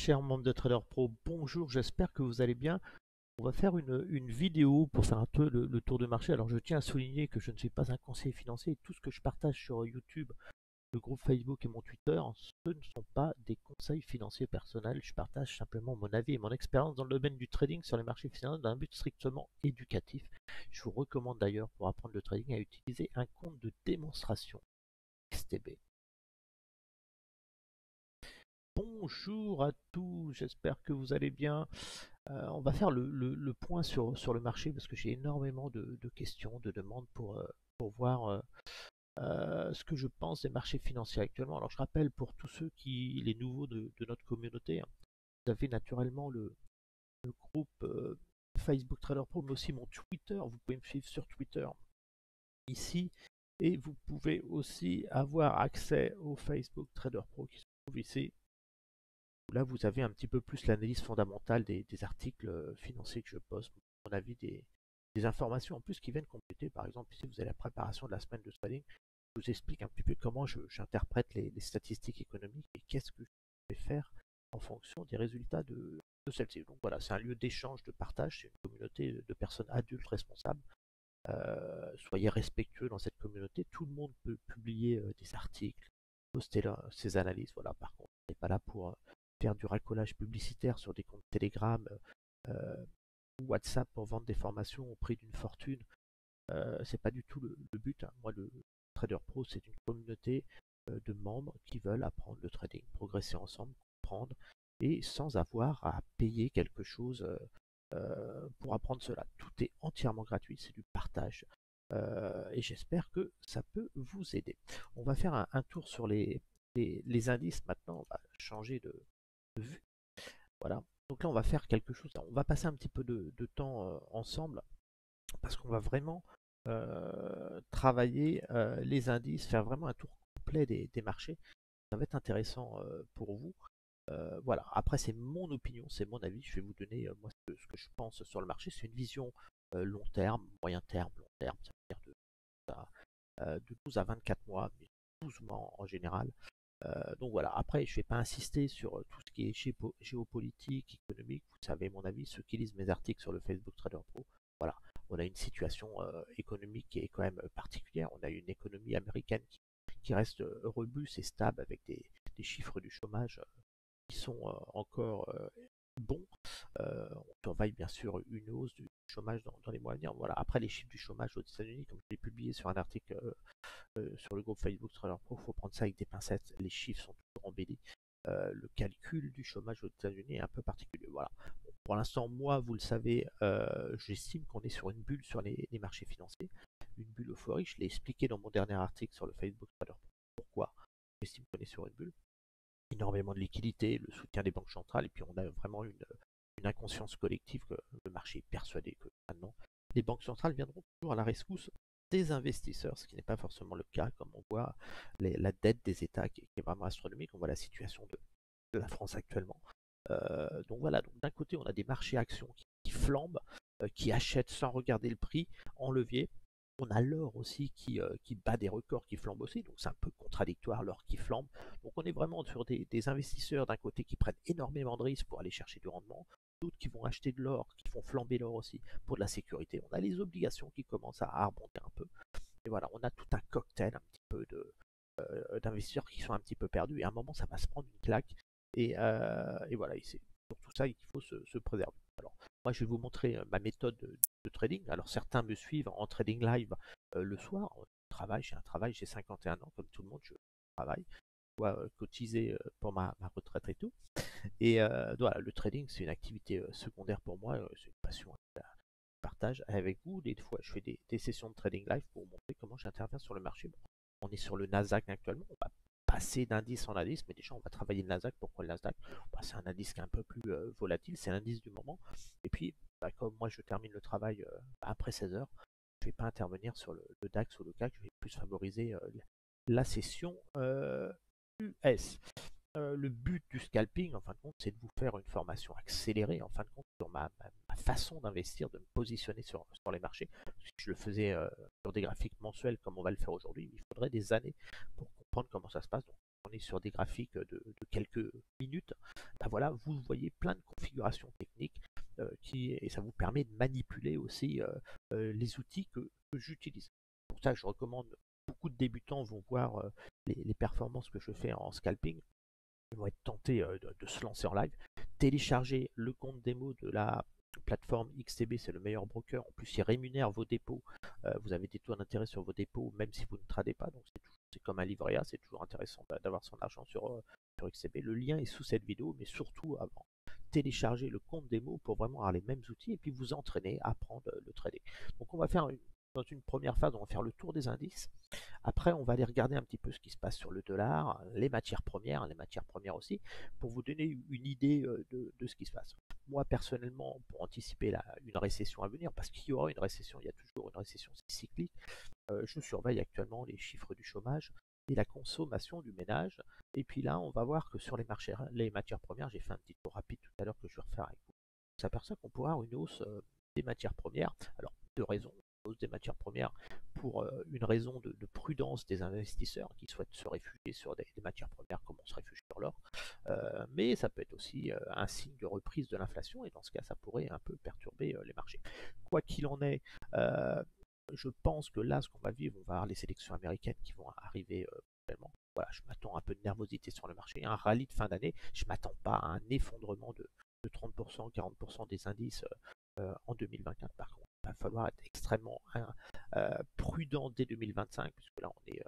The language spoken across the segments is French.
chers membres de Trader Pro, bonjour, j'espère que vous allez bien. On va faire une vidéo pour faire un peu le tour de marché. Alors je tiens à souligner que je ne suis pas un conseiller financier et tout ce que je partage sur YouTube, le groupe Facebook et mon Twitter, ce ne sont pas des conseils financiers personnels. Je partage simplement mon avis et mon expérience dans le domaine du trading sur les marchés financiers d'un but strictement éducatif. Je vous recommande d'ailleurs pour apprendre le trading à utiliser un compte de démonstration XTB. Bonjour à tous, j'espère que vous allez bien. On va faire le point sur le marché parce que j'ai énormément de questions, de demandes pour voir ce que je pense des marchés financiers actuellement. Alors je rappelle pour tous ceux les nouveaux de notre communauté, hein, vous avez naturellement le groupe Facebook Trader Pro, mais aussi mon Twitter. Vous pouvez me suivre sur Twitter ici et vous pouvez aussi avoir accès au Facebook Trader Pro qui se trouve ici. Là, vous avez un petit peu plus l'analyse fondamentale des articles financiers que je poste, mon avis, des informations en plus qui viennent compléter. Par exemple, ici, vous avez la préparation de la semaine de trading. Je vous explique un petit peu comment j'interprète les statistiques économiques et qu'est-ce que je vais faire en fonction des résultats de celles-ci. Donc voilà, c'est un lieu d'échange, de partage, c'est une communauté de personnes adultes responsables. Soyez respectueux dans cette communauté. Tout le monde peut publier des articles, poster ses analyses. Voilà, par contre, on n'est pas là pour faire du racolage publicitaire sur des comptes Telegram ou WhatsApp pour vendre des formations au prix d'une fortune. C'est pas du tout le but, hein. Moi, le Trader Pro, c'est une communauté de membres qui veulent apprendre le trading, progresser ensemble, comprendre, et sans avoir à payer quelque chose pour apprendre cela. Tout est entièrement gratuit, c'est du partage. Et j'espère que ça peut vous aider. On va faire un tour sur les indices maintenant. On va changer de vue. Voilà. Donc là, on va faire quelque chose. On va passer un petit peu de temps ensemble parce qu'on va vraiment travailler les indices, faire vraiment un tour complet des marchés. Ça va être intéressant pour vous. Voilà. Après, c'est mon opinion, c'est mon avis. Je vais vous donner moi ce que je pense sur le marché. C'est une vision long terme, moyen terme, long terme. Ça veut dire de 12 à 24 mois, mais 12 mois en général. Donc voilà, après je ne vais pas insister sur tout ce qui est géopolitique, économique, vous savez mon avis, ceux qui lisent mes articles sur le Facebook Trader Pro, voilà, on a une situation économique qui est quand même particulière, on a une économie américaine qui reste robuste et stable avec des chiffres du chômage qui sont encore bons. On surveille bien sûr une hausse du chômage dans les mois à venir. Voilà. Après les chiffres du chômage aux États-Unis, comme je l'ai publié sur un article sur le groupe Facebook Trader Pro, il faut prendre ça avec des pincettes. Les chiffres sont toujours embellis. Le calcul du chômage aux États-Unis est un peu particulier. Voilà. Bon, pour l'instant, moi, vous le savez, j'estime qu'on est sur une bulle sur les marchés financiers, une bulle euphorique. Je l'ai expliqué dans mon dernier article sur le Facebook Trader Pro. Pourquoi j'estime qu'on est sur une bulle? Énormément de liquidités, le soutien des banques centrales, et puis on a vraiment une inconscience collective que le marché est persuadé que maintenant les banques centrales viendront toujours à la rescousse des investisseurs, ce qui n'est pas forcément le cas, comme on voit la dette des États qui est vraiment astronomique. On voit la situation de la France actuellement. Donc voilà, donc d'un côté on a des marchés actions qui flambent, qui achètent sans regarder le prix en levier. On a l'or aussi qui bat des records, qui flambe aussi, donc c'est un peu contradictoire l'or qui flambe. Donc on est vraiment sur des investisseurs d'un côté qui prennent énormément de risques pour aller chercher du rendement, d'autres qui vont acheter de l'or, qui font flamber l'or aussi pour de la sécurité. On a les obligations qui commencent à rebondir un peu. Et voilà, on a tout un cocktail un petit peu d'investisseurs qui sont un petit peu perdus. Et à un moment, ça va se prendre une claque. Et voilà, c'est pour tout ça qu'il faut se préserver. Alors, moi, je vais vous montrer ma méthode de trading. Alors, certains me suivent en trading live le soir. J'ai un travail, j'ai 51 ans, comme tout le monde, je travaille. Je dois cotiser pour ma retraite et tout. Et voilà, le trading, c'est une activité secondaire pour moi, c'est une passion que je partage avec vous. Des fois, je fais des sessions de trading live pour vous montrer comment j'interviens sur le marché. Bon, on est sur le Nasdaq actuellement, on va passer d'indice en indice, mais déjà on va travailler le Nasdaq. Pourquoi le Nasdaq? Bah, c'est un indice qui est un peu plus volatile, c'est l'indice du moment. Et puis, bah, comme moi je termine le travail après 16 heures, je ne vais pas intervenir sur le DAX ou le CAC, je vais plus favoriser la session US. Le but du scalping, en fin de compte, c'est de vous faire une formation accélérée, en fin de compte, sur ma façon d'investir, de me positionner sur les marchés. Si je le faisais sur des graphiques mensuels comme on va le faire aujourd'hui, il faudrait des années pour comprendre comment ça se passe. Donc, on est sur des graphiques de quelques minutes, ben voilà, vous voyez plein de configurations techniques et ça vous permet de manipuler aussi les outils que j'utilise. Pour ça, je recommande, beaucoup de débutants vont voir les performances que je fais en scalping. Ils vont être tentés de se lancer en live. Télécharger le compte démo de la plateforme XTB, c'est le meilleur broker. En plus, il rémunère vos dépôts. Vous avez des taux d'intérêt sur vos dépôts, même si vous ne tradez pas. Donc, c'est comme un livret A. C'est toujours intéressant d'avoir son argent sur XTB. Le lien est sous cette vidéo, mais surtout avant, télécharger le compte démo pour vraiment avoir les mêmes outils et puis vous entraîner à apprendre le trading. Donc, on va faire dans une première phase, on va faire le tour des indices. Après, on va aller regarder un petit peu ce qui se passe sur le dollar, les matières premières aussi, pour vous donner une idée de ce qui se passe. Moi, personnellement, pour anticiper une récession à venir, parce qu'il y aura une récession, il y a toujours une récession cyclique, je surveille actuellement les chiffres du chômage et la consommation du ménage. Et puis là, on va voir que sur les matières premières, j'ai fait un petit tour rapide tout à l'heure que je vais refaire avec vous. On s'aperçoit qu'on pourra avoir une hausse des matières premières. Alors, deux raisons. Hausse des matières premières pour une raison de prudence des investisseurs qui souhaitent se réfugier sur des matières premières comme on se réfugie sur l'or. Mais ça peut être aussi un signe de reprise de l'inflation et dans ce cas, ça pourrait un peu perturber les marchés. Quoi qu'il en est, je pense que là, ce qu'on va vivre, on va avoir les élections américaines qui vont arriver prochainement. Voilà, je m'attends à un peu de nervosité sur le marché, un rallye de fin d'année. Je ne m'attends pas à un effondrement de 30%, 40% des indices en 2024. Par contre, il va falloir être extrêmement prudent dès 2025, puisque là, on est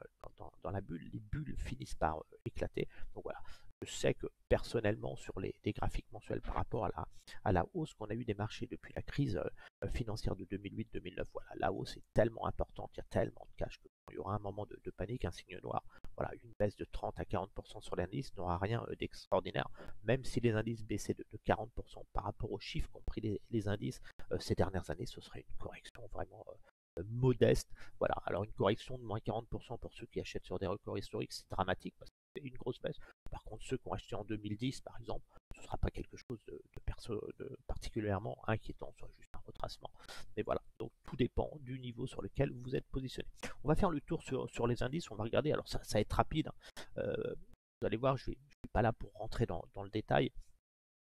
dans la bulle. Les bulles finissent par éclater. Donc voilà, je sais que personnellement, sur les graphiques mensuels par rapport à la hausse qu'on a eu des marchés depuis la crise financière de 2008-2009, voilà, la hausse est tellement importante, il y a tellement de cash qu'il y aura un moment de panique, un signe noir. Voilà, une baisse de 30 à 40% sur l'indice n'aura rien d'extraordinaire, même si les indices baissaient de 40% par rapport aux chiffres qu'ont pris les indices ces dernières années, ce serait une correction vraiment modeste. Voilà, alors une correction de moins 40% pour ceux qui achètent sur des records historiques, c'est dramatique parce que c'est une grosse baisse. Par contre, ceux qui ont acheté en 2010, par exemple, ce ne sera pas quelque chose de particulièrement inquiétant, ce sera juste un retracement. Mais voilà, donc tout dépend du niveau sur lequel vous êtes positionné. On va faire le tour sur les indices, on va regarder, alors ça va être rapide. Vous allez voir, je ne suis pas là pour rentrer dans le détail.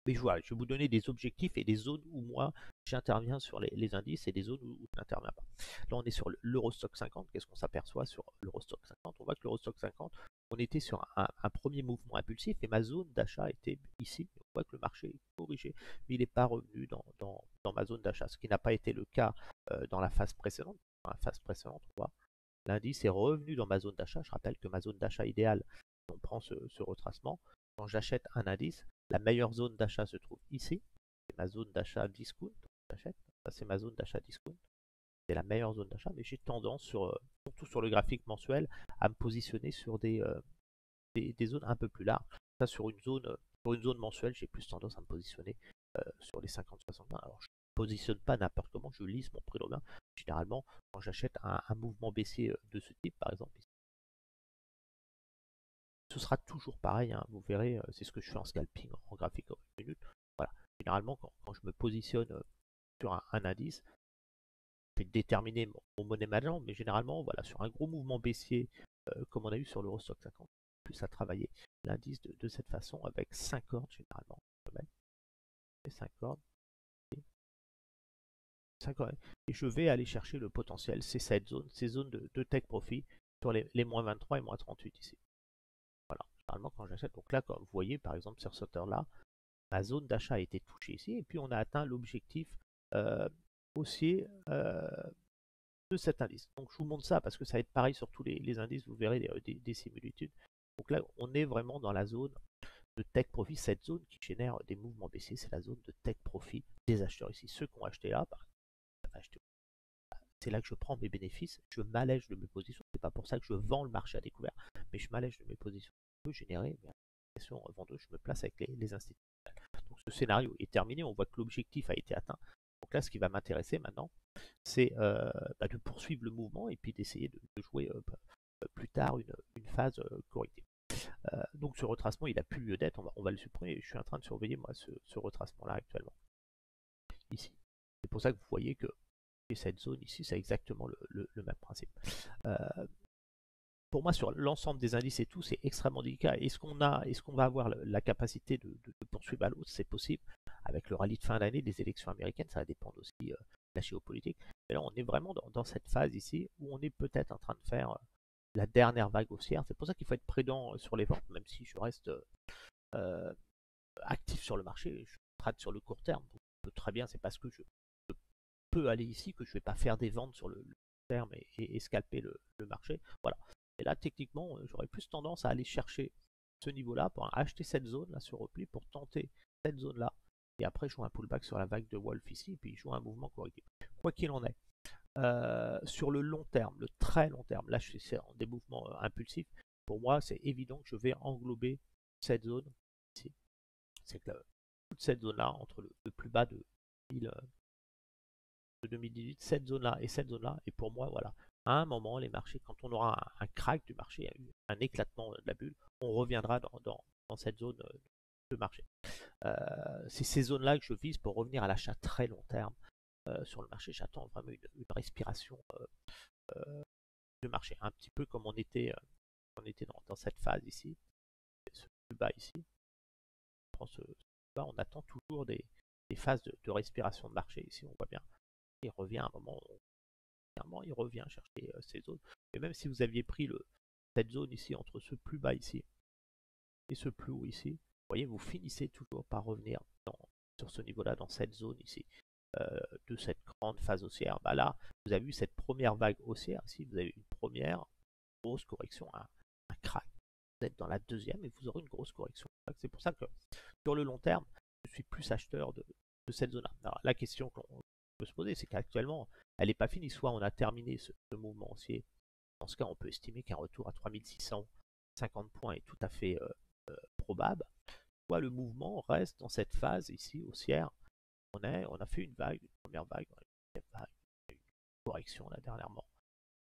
Mais voilà, je vais vous donner des objectifs et des zones où moi j'interviens sur les indices et des zones où je n'interviens pas. Là, on est sur l'Eurostock 50. Qu'est-ce qu'on s'aperçoit sur l'Eurostock 50? On voit que l'Eurostock 50, on était sur un premier mouvement impulsif et ma zone d'achat était ici. On voit que le marché est corrigé, mais il n'est pas revenu dans ma zone d'achat, ce qui n'a pas été le cas dans la phase précédente. Dans la phase précédente, on voit l'indice est revenu dans ma zone d'achat. Je rappelle que ma zone d'achat idéale, si on prend ce retracement, quand j'achète un indice, la meilleure zone d'achat se trouve ici. C'est ma zone d'achat discount. J'achète. Ça, c'est ma zone d'achat discount. C'est la meilleure zone d'achat, mais j'ai tendance, surtout sur le graphique mensuel, à me positionner sur des zones un peu plus larges. Ça, sur une zone mensuelle, j'ai plus tendance à me positionner sur les 50-60. Alors, je ne positionne pas n'importe comment, je lise mon prix d'Aubin. Généralement, quand j'achète un mouvement baissier de ce type, par exemple, ce sera toujours pareil, hein, vous verrez, c'est ce que je fais en scalping, en graphique en une minute. Voilà. Généralement, quand je me positionne sur un indice, je vais déterminer mon money management, mais généralement, voilà, sur un gros mouvement baissier, comme on a eu sur l'Eurostock 50, plus à travailler l'indice de cette façon avec 5 ordres généralement. Et 5 ordres. Et 5 ordres. Et je vais aller chercher le potentiel, c'est cette zone, ces zones de take profit sur les moins 23 et moins 38 ici. Voilà, généralement quand j'achète, donc là, comme vous voyez, par exemple, sur cette heure-là, ma zone d'achat a été touchée ici, et puis on a atteint l'objectif haussier de cet indice. Donc je vous montre ça parce que ça va être pareil sur tous les indices, vous verrez des similitudes. Donc là, on est vraiment dans la zone de take profit, cette zone qui génère des mouvements baissiers, c'est la zone de take profit des acheteurs ici. Ceux qui ont acheté là, c'est là que je prends mes bénéfices, je m'allège de mes positions. C'est pas pour ça que je vends le marché à découvert, mais je m'allège de mes positions. Je peux générer mes positions vendeuses, je me place avec les institutions. Donc ce scénario est terminé, on voit que l'objectif a été atteint. Donc là, ce qui va m'intéresser maintenant, c'est de poursuivre le mouvement et puis d'essayer de jouer plus tard une phase corrective. Donc ce retracement, il n'a plus lieu d'être, on va le supprimer. Je suis en train de surveiller moi ce retracement-là actuellement. Ici. C'est pour ça que vous voyez que cette zone ici, c'est exactement le même principe. pour moi, sur l'ensemble des indices et tout, c'est extrêmement délicat. Est-ce qu'on va avoir la capacité de poursuivre à l'autre? C'est possible. Avec le rallye de fin d'année, des élections américaines, ça va dépendre aussi de la géopolitique. Mais là, on est vraiment dans cette phase ici où on est peut-être en train de faire la dernière vague haussière. C'est pour ça qu'il faut être prudent sur les ventes, même si je reste euh, actif sur le marché. Je trade sur le court terme. Donc, très bien, c'est parce que je peux aller ici que je ne vais pas faire des ventes sur le terme et scalper le marché. Voilà. Et là, techniquement, j'aurais plus tendance à aller chercher ce niveau-là pour acheter cette zone là sur repli pour tenter cette zone-là. Et après, jouer un pullback sur la vague de Wolf ici, et puis jouer un mouvement correctif. Quoi qu'il en est, sur le long terme, le très long terme, là, je suis en des mouvements impulsifs. Pour moi, c'est évident que je vais englober cette zone ici. C'est que toute cette zone-là, entre le plus bas de 2018, cette zone-là et cette zone-là. Et pour moi, voilà, à un moment, les marchés, quand on aura un crack du marché, un éclatement de la bulle, on reviendra dans cette zone de marché. C'est ces zones-là que je vise pour revenir à l'achat très long terme sur le marché. J'attends vraiment une respiration du marché, un petit peu comme on était dans cette phase ici, ce plus bas ici. On prend ce bas, on attend toujours des phases de respiration de marché ici, on voit bien. Il revient à un moment, il revient chercher ces zones. Et même si vous aviez pris cette zone ici, entre ce plus bas ici et ce plus haut ici, vous voyez, vous finissez toujours par revenir sur ce niveau-là, dans cette zone ici, de cette grande phase haussière. Bah là, vous avez vu cette première vague haussière ici, vous avez une première grosse correction, un crack. Vous êtes dans la deuxième et vous aurez une grosse correction. C'est pour ça que sur le long terme, je suis plus acheteur de cette zone-là. Alors la question qu'on peut se poser, c'est qu'actuellement, elle n'est pas finie. Soit on a terminé ce mouvement haussier. Dans ce cas, on peut estimer qu'un retour à 3650 points est tout à fait probable. Soit le mouvement reste dans cette phase ici haussière. On a fait une vague, une première vague, une correction là dernièrement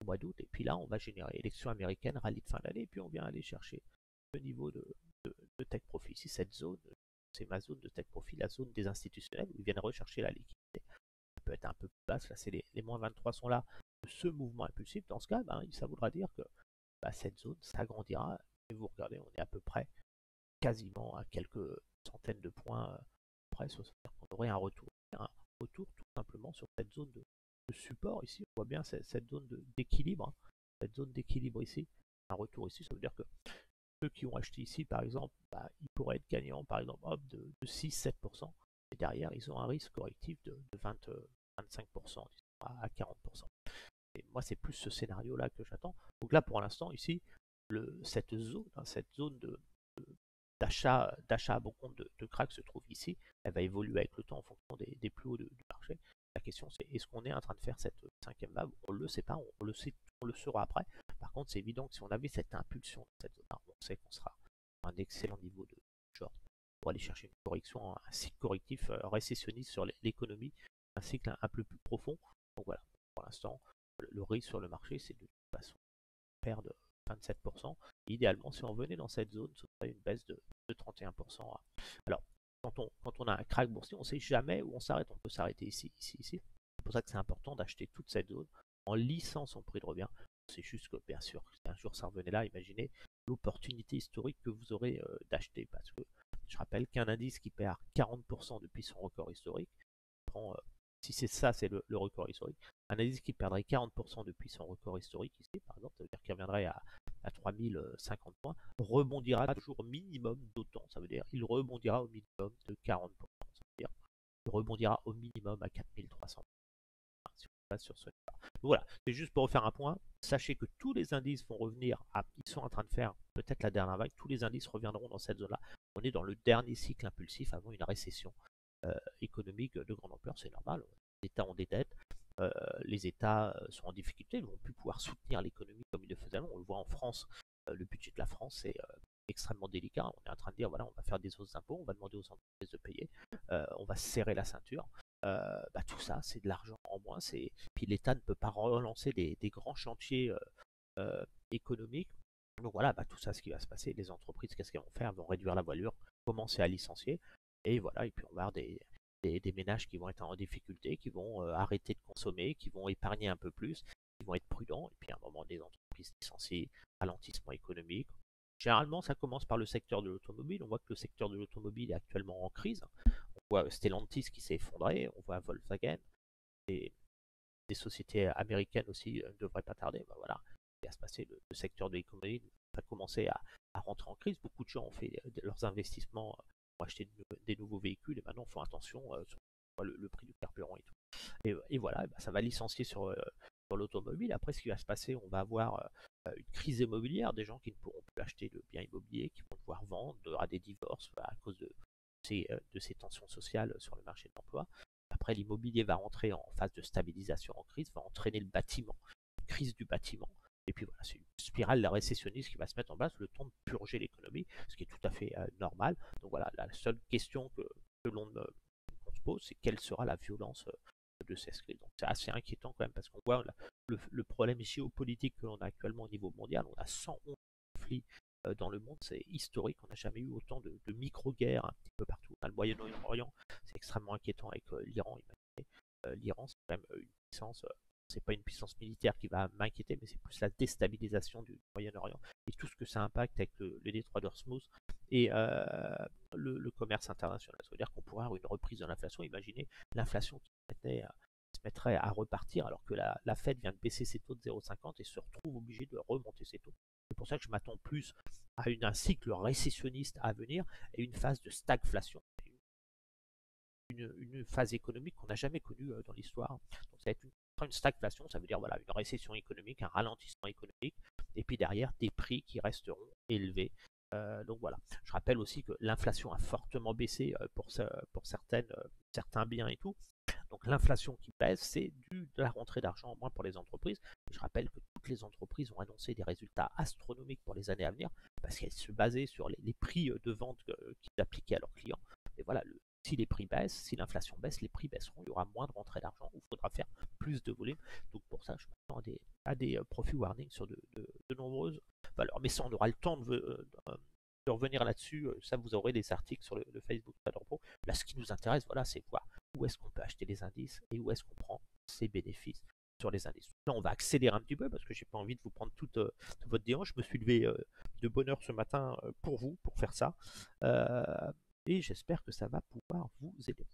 au mois d'août. Et puis là, on va générer élection américaine, rallye de fin d'année. Et puis on vient aller chercher ce niveau de tech profit. Ici, cette zone, c'est ma zone de tech profit, la zone des institutionnels où ils viennent rechercher la liquidité. Peut être un peu plus basse, là c'est les moins 23 sont là, ce mouvement impulsif, dans ce cas, ça voudra dire que cette zone s'agrandira, et vous regardez, on est à peu près quasiment à quelques centaines de points près, on aurait un retour tout simplement sur cette zone de support ici, on voit bien cette zone d'équilibre, cette zone d'équilibre ici, un retour ici, ça veut dire que ceux qui ont acheté ici par exemple, ils pourraient être gagnants par exemple de 6-7%, et derrière ils ont un risque correctif de 25% à 40%. Et moi c'est plus ce scénario là que j'attends. Donc là pour l'instant ici, cette zone d'achat à bon compte de crack se trouve ici. Elle va évoluer avec le temps en fonction des plus hauts du marché. La question c'est, est-ce qu'on est en train de faire cette cinquième vague? On ne le sait pas, on le saura après. Par contre c'est évident que si on avait cette impulsion dans cette zone-là, on sait qu'on sera à un excellent niveau de short pour aller chercher une correction, un cycle correctif récessionniste sur l'économie, un cycle un peu plus profond. Donc voilà, pour l'instant, le risque sur le marché, c'est de toute façon perdre 27%. Idéalement, si on venait dans cette zone, ce serait une baisse de 31%. Alors, quand on a un crack boursier, on ne sait jamais où on s'arrête. On peut s'arrêter ici, ici, ici. C'est pour ça que c'est important d'acheter toute cette zone en lissant son prix de revient. C'est juste que, bien sûr, si un jour ça revenait là, imaginez l'opportunité historique que vous aurez d'acheter. Parce que je rappelle qu'un indice qui perd 40% depuis son record historique, si c'est ça, c'est le record historique, un indice qui perdrait 40% depuis son record historique, ici par exemple, ça veut dire qu'il reviendrait à 3050 points, rebondira toujours au minimum d'autant, ça veut dire qu'il rebondira au minimum de 40%, ça veut dire qu'il rebondira au minimum à 4300 points, si on passe sur ce départ. Voilà, c'est juste pour refaire un point, sachez que tous les indices vont revenir, ils sont en train de faire peut-être la dernière vague, tous les indices reviendront dans cette zone-là. On est dans le dernier cycle impulsif avant une récession économique de grande ampleur, c'est normal. Les États ont des dettes, les États sont en difficulté, ils ne vont plus pouvoir soutenir l'économie comme ils le faisaient avant. On le voit en France, le budget de la France est extrêmement délicat. On est en train de dire voilà, on va faire des hausses d'impôts, on va demander aux entreprises de payer, on va serrer la ceinture. Tout ça, c'est de l'argent en moins. Puis l'État ne peut pas relancer des grands chantiers économiques. Donc voilà, tout ça, ce qui va se passer, les entreprises, qu'est-ce qu'elles vont faire? Elles vont réduire la voilure, commencer à licencier. Et voilà, et puis on va avoir des ménages qui vont être en difficulté, qui vont arrêter de consommer, qui vont épargner un peu plus. ils vont être prudents, et puis à un moment, des entreprises licencient, ralentissement économique. Généralement, ça commence par le secteur de l'automobile. On voit que le secteur de l'automobile est actuellement en crise. On voit Stellantis qui s'est effondré, on voit Volkswagen, et des sociétés américaines aussi ne devraient pas tarder. Ben voilà, ce qui va se passer, le secteur de l'économie va commencer à rentrer en crise. Beaucoup de gens ont fait leurs investissements pour acheter des nouveaux véhicules et maintenant font attention sur le prix du carburant et tout. Et voilà, ben ça va licencier sur l'automobile. Après, ce qui va se passer, on va avoir une crise immobilière, des gens qui ne pourront plus acheter de biens immobiliers, qui vont devoir vendre, il y aura des divorces à cause de ces tensions sociales sur le marché de l'emploi. Après, l'immobilier va rentrer en phase de stabilisation en crise, va entraîner le bâtiment, une crise du bâtiment. Et puis voilà, c'est une spirale récessionniste qui va se mettre en place, le temps de purger l'économie, ce qui est tout à fait normal. Donc voilà, la seule question que l'on se pose, c'est quelle sera la violence de ces crises. Donc c'est assez inquiétant quand même, parce qu'on voit le problème géopolitique que l'on a actuellement au niveau mondial. On a 111 conflits dans le monde, c'est historique, on n'a jamais eu autant de micro-guerres un petit peu partout. On a le Moyen-Orient, c'est extrêmement inquiétant avec l'Iran. L'Iran, c'est quand même une puissance, c'est pas une puissance militaire qui va m'inquiéter, mais c'est plus la déstabilisation du Moyen-Orient et tout ce que ça impacte avec le détroit d'Ormuz et le commerce international. Ça veut dire qu'on pourrait avoir une reprise de l'inflation. Imaginez l'inflation qui se mettrait à repartir alors que la Fed vient de baisser ses taux de 0,50 et se retrouve obligée de remonter ses taux. C'est pour ça que je m'attends plus à un cycle récessionniste à venir et une phase de stagflation, une phase économique qu'on n'a jamais connue dans l'histoire. Donc ça va être une stagflation, ça veut dire voilà, une récession économique, un ralentissement économique, et puis derrière des prix qui resteront élevés. Donc voilà. Je rappelle aussi que l'inflation a fortement baissé pour certains biens et tout. Donc l'inflation qui baisse, c'est dû de la rentrée d'argent en moins pour les entreprises. Je rappelle que toutes les entreprises ont annoncé des résultats astronomiques pour les années à venir parce qu'elles se basaient sur les prix de vente qu'ils appliquaient à leurs clients. Et voilà, si les prix baissent, si l'inflation baisse, les prix baisseront, il y aura moins de rentrée d'argent, il faudra faire plus de volume. Donc pour ça, je m'attends à des profit warnings sur de nombreuses valeurs. Mais ça, on aura le temps de revenir là-dessus. Ça, vous aurez des articles sur le Facebook Trader Pro. Là, ce qui nous intéresse, voilà, c'est voir où est-ce qu'on peut acheter les indices et où est-ce qu'on prend ses bénéfices sur les indices. Là, on va accélérer un petit peu parce que j'ai pas envie de vous prendre toute votre dimanche. Je me suis levé de bonne heure ce matin pour vous, pour faire ça. Et j'espère que ça va pouvoir vous aider.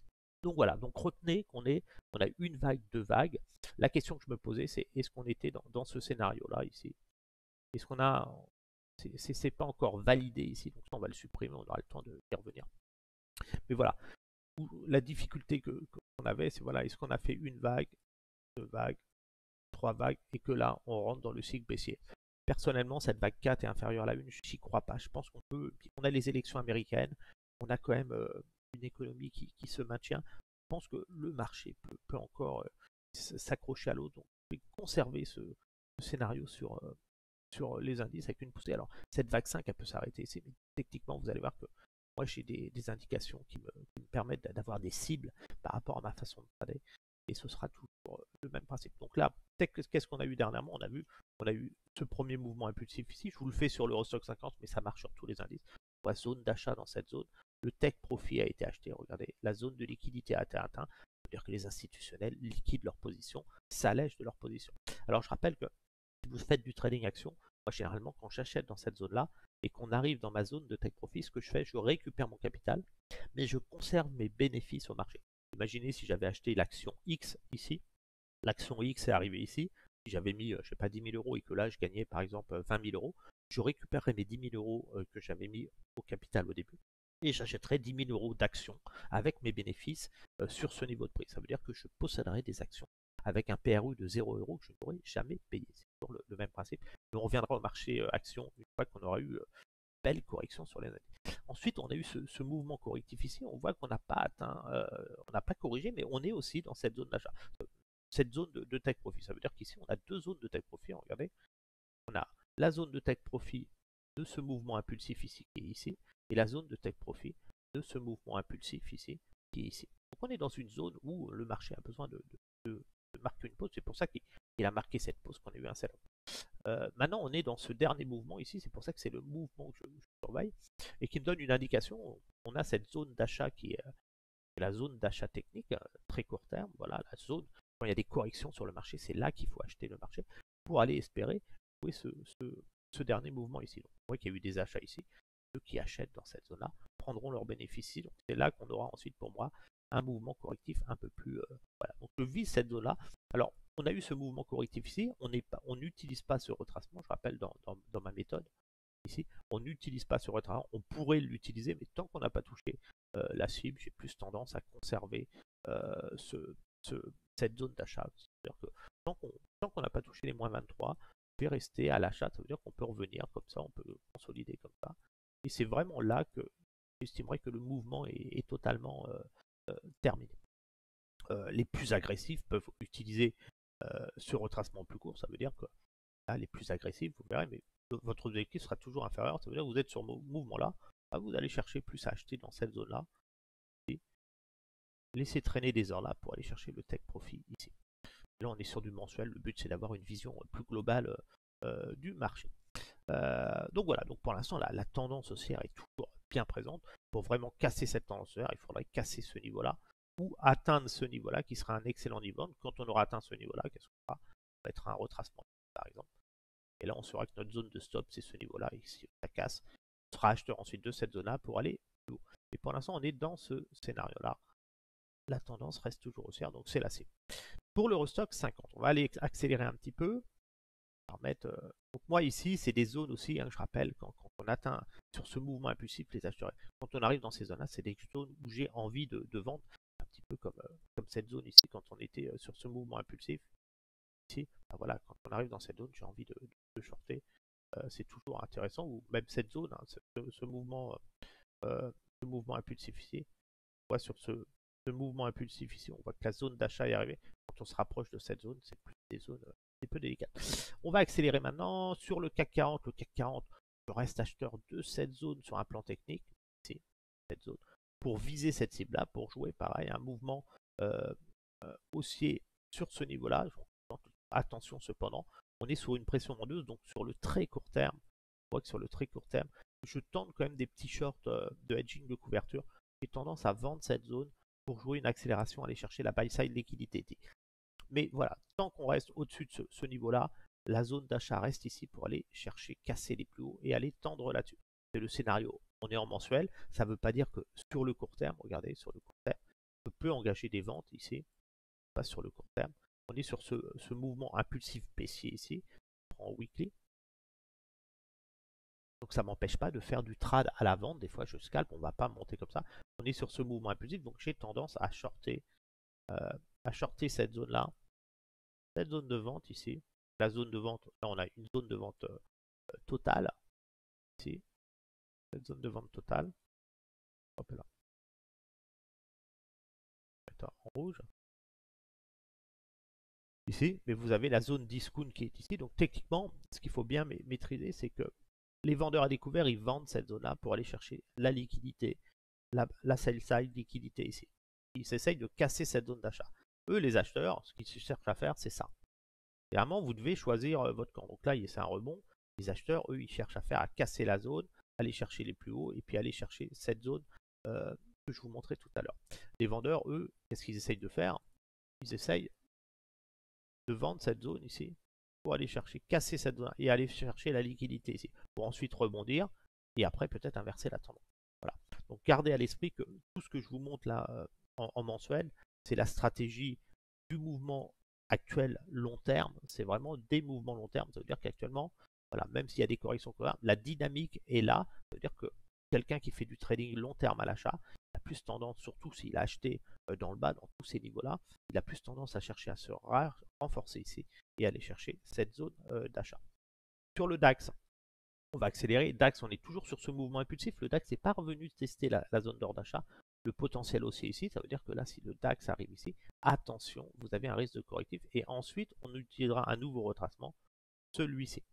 Donc voilà, donc retenez qu'on a une vague, deux vagues. La question que je me posais, c'est est-ce qu'on était dans ce scénario-là ici? Est-ce qu'on a... C'est pas encore validé ici, donc ça on va le supprimer, on aura le temps d'y revenir. Mais voilà, la difficulté qu'on avait, c'est voilà, est-ce qu'on a fait une vague, deux vagues, trois vagues, et que là on rentre dans le cycle baissier. Personnellement, cette vague 4 est inférieure à la 1, je n'y crois pas. Je pense qu'on peut, on a les élections américaines, on a quand même une économie qui se maintient. Je pense que le marché peut encore s'accrocher à l'autre, donc je vais conserver ce scénario sur les indices avec une poussée. Alors, cette vague 5, elle peut s'arrêter ici, mais techniquement, vous allez voir que moi, j'ai des indications qui me permettent d'avoir des cibles par rapport à ma façon de trader. Et ce sera toujours le même principe. Donc là, qu'est-ce qu'on a eu dernièrement? On a eu ce premier mouvement impulsif ici. Je vous le fais sur l'Eurostoxx 50, mais ça marche sur tous les indices. On voit zone d'achat dans cette zone. Le Tech Profit a été acheté. Regardez, la zone de liquidité a été atteinte. C'est-à-dire que les institutionnels liquident leur position, s'allègent de leur position. Alors, je rappelle que si vous faites du trading action, moi, généralement, quand j'achète dans cette zone-là et qu'on arrive dans ma zone de Tech Profit, ce que je fais, je récupère mon capital, mais je conserve mes bénéfices au marché. Imaginez si j'avais acheté l'action X ici, l'action X est arrivée ici, si j'avais mis, je sais pas, 10 000 euros et que là, je gagnais par exemple 20 000 euros, je récupérerais mes 10 000 euros que j'avais mis au capital au début et j'achèterais 10 000 euros d'actions avec mes bénéfices sur ce niveau de prix. Ça veut dire que je posséderais des actions avec un PRU de 0 euros que je n'aurais jamais payé. C'est toujours le même principe. Mais on reviendra au marché action une fois qu'on aura eu belle correction sur les années. Ensuite, on a eu ce mouvement correctif ici. On voit qu'on n'a pas atteint, on n'a pas corrigé, mais on est aussi dans cette zone d'achat. Cette zone de Tech Profit. Ça veut dire qu'ici, on a deux zones de Tech Profit. Regardez, on a la zone de Tech Profit de ce mouvement impulsif ici qui est ici, et la zone de Tech Profit de ce mouvement impulsif ici qui est ici. Donc on est dans une zone où le marché a besoin de marquer une pause. C'est pour ça qu'il a marqué cette pause qu'on a eu un sell-off. Maintenant, on est dans ce dernier mouvement ici, c'est pour ça que c'est le mouvement que je surveille et qui me donne une indication. On a cette zone d'achat qui est la zone d'achat technique, très court terme, voilà la zone quand il y a des corrections sur le marché, c'est là qu'il faut acheter le marché pour aller espérer jouer ce dernier mouvement ici. Donc, on voit qu'il y a eu des achats ici. Ceux qui achètent dans cette zone-là prendront leurs bénéfices ici. Donc c'est là qu'on aura ensuite pour moi un mouvement correctif un peu plus... voilà. Donc je vise cette zone-là. Alors on a eu ce mouvement correctif ici. On n'utilise pas ce retracement. Je rappelle dans ma méthode ici, on n'utilise pas ce retracement. On pourrait l'utiliser, mais tant qu'on n'a pas touché la cible, j'ai plus tendance à conserver cette zone d'achat. C'est-à-dire que tant qu'on n'a pas touché les moins 23, on peut rester à l'achat. Ça veut dire qu'on peut revenir comme ça, on peut consolider comme ça. Et c'est vraiment là que j'estimerais que le mouvement est totalement terminé. Les plus agressifs peuvent utiliser ce retracement plus court. Ça veut dire que là, les plus agressifs, vous verrez, mais votre objectif sera toujours inférieur. Ça veut dire que vous êtes sur ce mouvement-là. Vous allez chercher plus à acheter dans cette zone-là. Laissez traîner des heures là pour aller chercher le take profit ici. Là, on est sur du mensuel. Le but, c'est d'avoir une vision plus globale du marché. Donc voilà, donc pour l'instant la tendance haussière est toujours bien présente. Pour vraiment casser cette tendance haussière, il faudrait casser ce niveau-là ou atteindre ce niveau-là qui sera un excellent niveau. Quand on aura atteint ce niveau-là, qu'est-ce qu'on fera? Ça va être un retracement par exemple. Et là on saura que notre zone de stop c'est ce niveau-là et si ça casse, on sera acheteur ensuite de cette zone-là pour aller plus haut. Mais pour l'instant on est dans ce scénario-là. La tendance reste toujours haussière, donc c'est la cible. Pour l'Eurostoxx 50, on va aller accélérer un petit peu. Donc moi ici c'est des zones aussi, je rappelle, quand on atteint sur ce mouvement impulsif les acheteurs, quand on arrive dans ces zones là c'est des zones où j'ai envie de vendre, un petit peu comme cette zone ici quand on était sur ce mouvement impulsif ici, voilà, quand on arrive dans cette zone j'ai envie de shorter, c'est toujours intéressant, ou même cette zone, ce mouvement impulsif ici, on voit sur ce mouvement impulsif ici, on voit que la zone d'achat est arrivée. Quand on se rapproche de cette zone, c'est plus des zones un peu délicates. On va accélérer maintenant sur le CAC 40. Le CAC 40, je reste acheteur de cette zone sur un plan technique, ici, cette zone, pour viser cette cible-là, pour jouer pareil, un mouvement haussier sur ce niveau-là. Attention cependant, on est sur une pression vendeuse, donc sur le très court terme, on voit que sur le très court terme, je tente quand même des petits shorts de hedging de couverture. J'ai tendance à vendre cette zone pour jouer une accélération, aller chercher la buy side liquidité. Mais voilà, tant qu'on reste au-dessus de ce niveau-là, la zone d'achat reste ici pour aller chercher, casser les plus hauts et aller tendre là-dessus. C'est le scénario. On est en mensuel, ça ne veut pas dire que sur le court terme, regardez, sur le court terme, on peut engager des ventes ici, pas sur le court terme. On est sur ce mouvement impulsif baissier ici, on prend en weekly. Donc ça ne m'empêche pas de faire du trade à la vente. Des fois je scalpe, on ne va pas monter comme ça. On est sur ce mouvement impulsif, donc j'ai tendance à shorter cette zone-là. Cette zone de vente ici. La zone de vente, là on a une zone de vente totale. Ici. Cette zone de vente totale. Hop là. En rouge. Ici, mais vous avez la zone discount qui est ici. Donc techniquement, ce qu'il faut bien maîtriser, c'est que les vendeurs à découvert, ils vendent cette zone-là pour aller chercher la liquidité, la sell side liquidité ici. Ils essayent de casser cette zone d'achat. Eux, les acheteurs, ce qu'ils cherchent à faire, c'est ça. Clairement, vous devez choisir votre camp. Donc là, c'est un rebond. Les acheteurs, eux, ils cherchent à faire à casser la zone, aller chercher les plus hauts et puis aller chercher cette zone que je vous montrais tout à l'heure. Les vendeurs, eux, qu'est-ce qu'ils essayent de faire? Ils essayent de vendre cette zone ici pour aller chercher, casser cette zone et aller chercher la liquidité ici pour ensuite rebondir et après peut-être inverser la tendance. Voilà. Donc gardez à l'esprit que tout ce que je vous montre là en mensuel, c'est la stratégie du mouvement actuel long terme. C'est vraiment des mouvements long terme. Ça veut dire qu'actuellement, voilà, même s'il y a des corrections, la dynamique est là. Ça veut dire que quelqu'un qui fait du trading long terme à l'achat a plus tendance, surtout s'il a acheté dans le bas, dans tous ces niveaux-là, il a plus tendance à chercher à se renforcer ici et aller chercher cette zone d'achat. Sur le DAX, on va accélérer. DAX, on est toujours sur ce mouvement impulsif. Le DAX n'est pas revenu tester la zone d'or d'achat. Le potentiel haussier ici, ça veut dire que là, si le DAX arrive ici, attention, vous avez un risque de correctif. Et ensuite, on utilisera un nouveau retracement, celui-ci,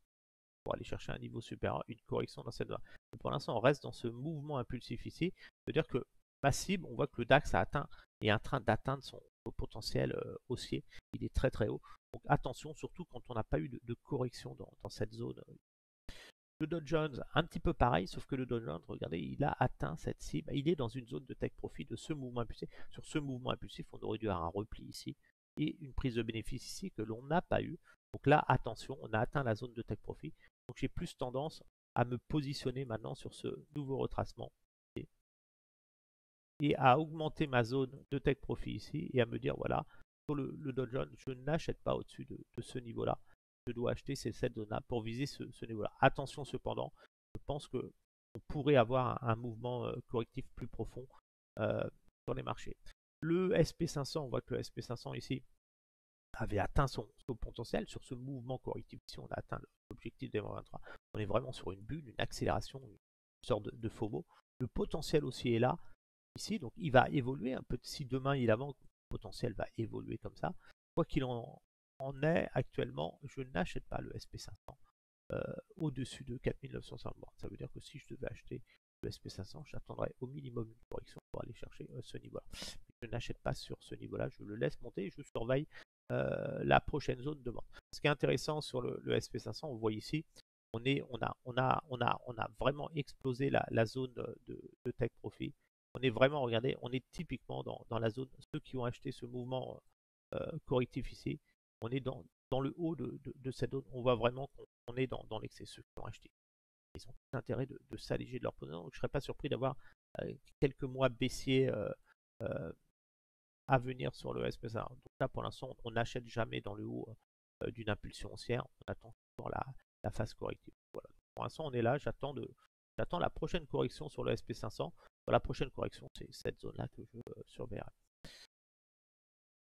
pour aller chercher un niveau supérieur, une correction dans cette zone. Pour l'instant, on reste dans ce mouvement impulsif ici. Ça veut dire que ma cible, on voit que le DAX est en train d'atteindre son potentiel haussier. Il est très très haut. Donc attention, surtout quand on n'a pas eu de correction dans cette zone. Le Dow Jones, un petit peu pareil, sauf que le Dow Jones, regardez, il a atteint cette cible. Il est dans une zone de take profit de ce mouvement impulsif. Sur ce mouvement impulsif, on aurait dû avoir un repli ici. et une prise de bénéfice ici que l'on n'a pas eu. Donc là, attention, on a atteint la zone de take profit. Donc j'ai plus tendance à me positionner maintenant sur ce nouveau retracement et à augmenter ma zone de take profit ici et à me dire voilà, sur le Dow Jones, je n'achète pas au-dessus de ce niveau-là. Je dois acheter cette zone-là pour viser ce niveau-là. Attention cependant, je pense qu'on pourrait avoir un mouvement correctif plus profond sur les marchés. Le SP500, on voit que le SP500 ici avait atteint son potentiel sur ce mouvement correctif. Ici, on a atteint l'objectif des 23. On est vraiment sur une bulle, une accélération, une sorte de FOMO. Le potentiel aussi est là, ici, donc il va évoluer un peu. Si demain il avance, le potentiel va évoluer comme ça. Quoi qu'il en est actuellement, je n'achète pas le SP500 au-dessus de 4950. Ça veut dire que si je devais acheter le SP500, j'attendrais au minimum une correction pour aller chercher ce niveau-là. Je n'achète pas sur ce niveau-là, je le laisse monter et je surveille la prochaine zone de vente. Ce qui est intéressant sur le SP500, on voit ici, on a vraiment explosé la zone de take profit. On est vraiment, regardez, on est typiquement dans la zone, ceux qui ont acheté ce mouvement correctif ici, on est dans le haut de cette zone. On voit vraiment qu'on est dans l'excès, ceux qui ont acheté. Ils ont tout intérêt de s'alléger de leur position. Donc je ne serais pas surpris d'avoir quelques mois baissiers à venir sur le SP500. Donc là, pour l'instant, on n'achète jamais dans le haut d'une impulsion haussière. On attend toujours la phase corrective. Voilà. Pour l'instant, on est là. J'attends la prochaine correction sur le SP500. La prochaine correction, c'est cette zone-là que je surveillerai.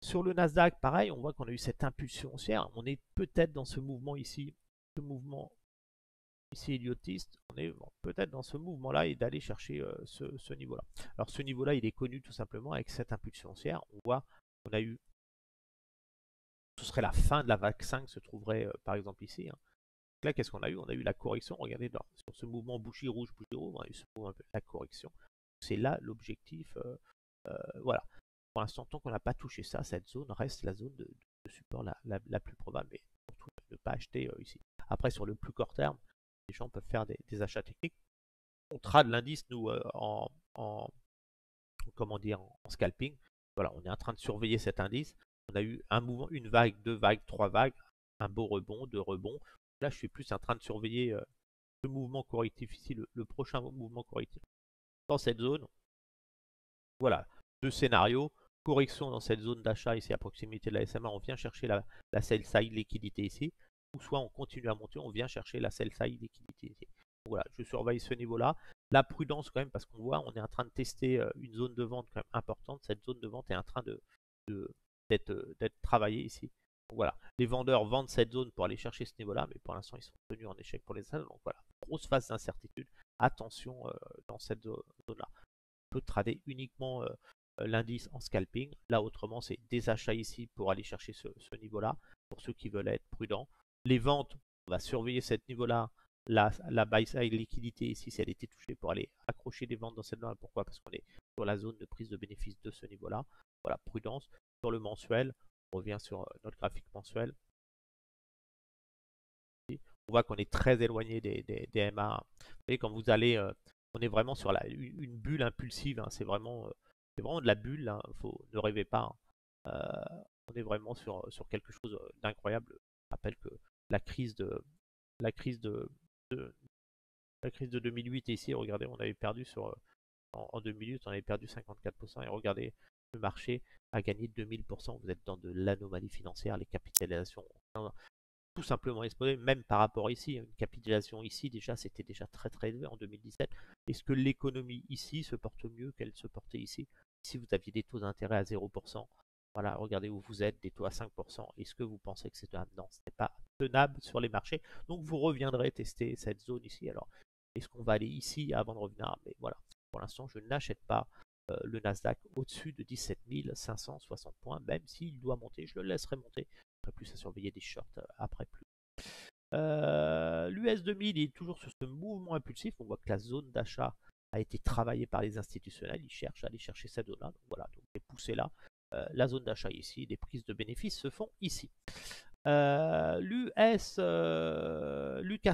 Sur le Nasdaq, pareil, on voit qu'on a eu cette impulsion haussière. On est peut-être dans ce mouvement ici, ce mouvement ici héliotiste. On est peut-être dans ce mouvement-là et d'aller chercher ce niveau-là. Alors ce niveau-là, il est connu tout simplement avec cette impulsion haussière. On voit qu'on a eu, ce serait la fin de la vague 5, se trouverait par exemple ici. Hein. Là, qu'est-ce qu'on a eu? On a eu la correction. Regardez sur ce mouvement bougie rouge, on a eu ce mouvement, la correction. C'est là l'objectif. Voilà. Pour l'instant, tant qu'on n'a pas touché ça, cette zone reste la zone de support la plus probable. Mais surtout, ne pas acheter ici. Après, sur le plus court terme, les gens peuvent faire des achats techniques. On trade l'indice, nous, comment dire, en scalping. Voilà, on est en train de surveiller cet indice. On a eu un mouvement, une vague, deux vagues, trois vagues, un beau rebond, deux rebonds. Là, je suis plus en train de surveiller le mouvement correctif ici, le prochain mouvement correctif. Dans cette zone, voilà, deux scénarios. Correction dans cette zone d'achat ici à proximité de la SMA, on vient chercher la sell side liquidité ici, ou soit on continue à monter, on vient chercher la sell side liquidité ici. Donc voilà, je surveille ce niveau-là. La prudence quand même, parce qu'on voit, on est en train de tester une zone de vente quand même importante. Cette zone de vente est en train d'être travaillée ici. Donc voilà, les vendeurs vendent cette zone pour aller chercher ce niveau-là, mais pour l'instant ils sont tenus en échec pour les salles. Donc voilà, grosse phase d'incertitude. Attention dans cette zone-là. On peut trader uniquement l'indice en scalping. Là, autrement, c'est des achats ici pour aller chercher ce niveau-là, pour ceux qui veulent être prudents. Les ventes, on va surveiller ce niveau-là. La buy side liquidité ici, si elle était touchée, pour aller accrocher des ventes dans cette zone. Pourquoi? Parce qu'on est sur la zone de prise de bénéfice de ce niveau-là. Voilà, prudence. Sur le mensuel, on revient sur notre graphique mensuel. On voit qu'on est très éloigné des MA. Vous voyez, quand vous allez, on est vraiment sur une bulle impulsive. Hein. C'est vraiment de la bulle. Hein. Ne rêvez pas. Hein. On est vraiment sur quelque chose d'incroyable. Je rappelle que la crise de 2008 ici, regardez, on avait perdu en 2008, on avait perdu 54%. Et regardez, le marché a gagné 2000%. Vous êtes dans de l'anomalie financière. Les capitalisations ont tout simplement explosé, même par rapport ici. Une capitalisation ici, c'était déjà très très élevé en 2017. Est-ce que l'économie ici se porte mieux qu'elle se portait ici? Si vous aviez des taux d'intérêt à 0%, voilà, regardez où vous êtes, des taux à 5%. Est-ce que vous pensez que c'est tenable? Non, ce n'est pas tenable sur les marchés. Donc vous reviendrez tester cette zone ici. Alors, est-ce qu'on va aller ici avant de revenir? Mais voilà, pour l'instant, je n'achète pas le Nasdaq au-dessus de 17 560 points, même s'il doit monter, je le laisserai monter. Après plus à surveiller des shorts après plus. L'US 2000 est toujours sur ce mouvement impulsif. On voit que la zone d'achat a été travaillée par les institutionnels. Ils cherchent à aller chercher cette zone-là. Donc voilà, donc les poussées là. La zone d'achat ici, les prises de bénéfices se font ici. L'UK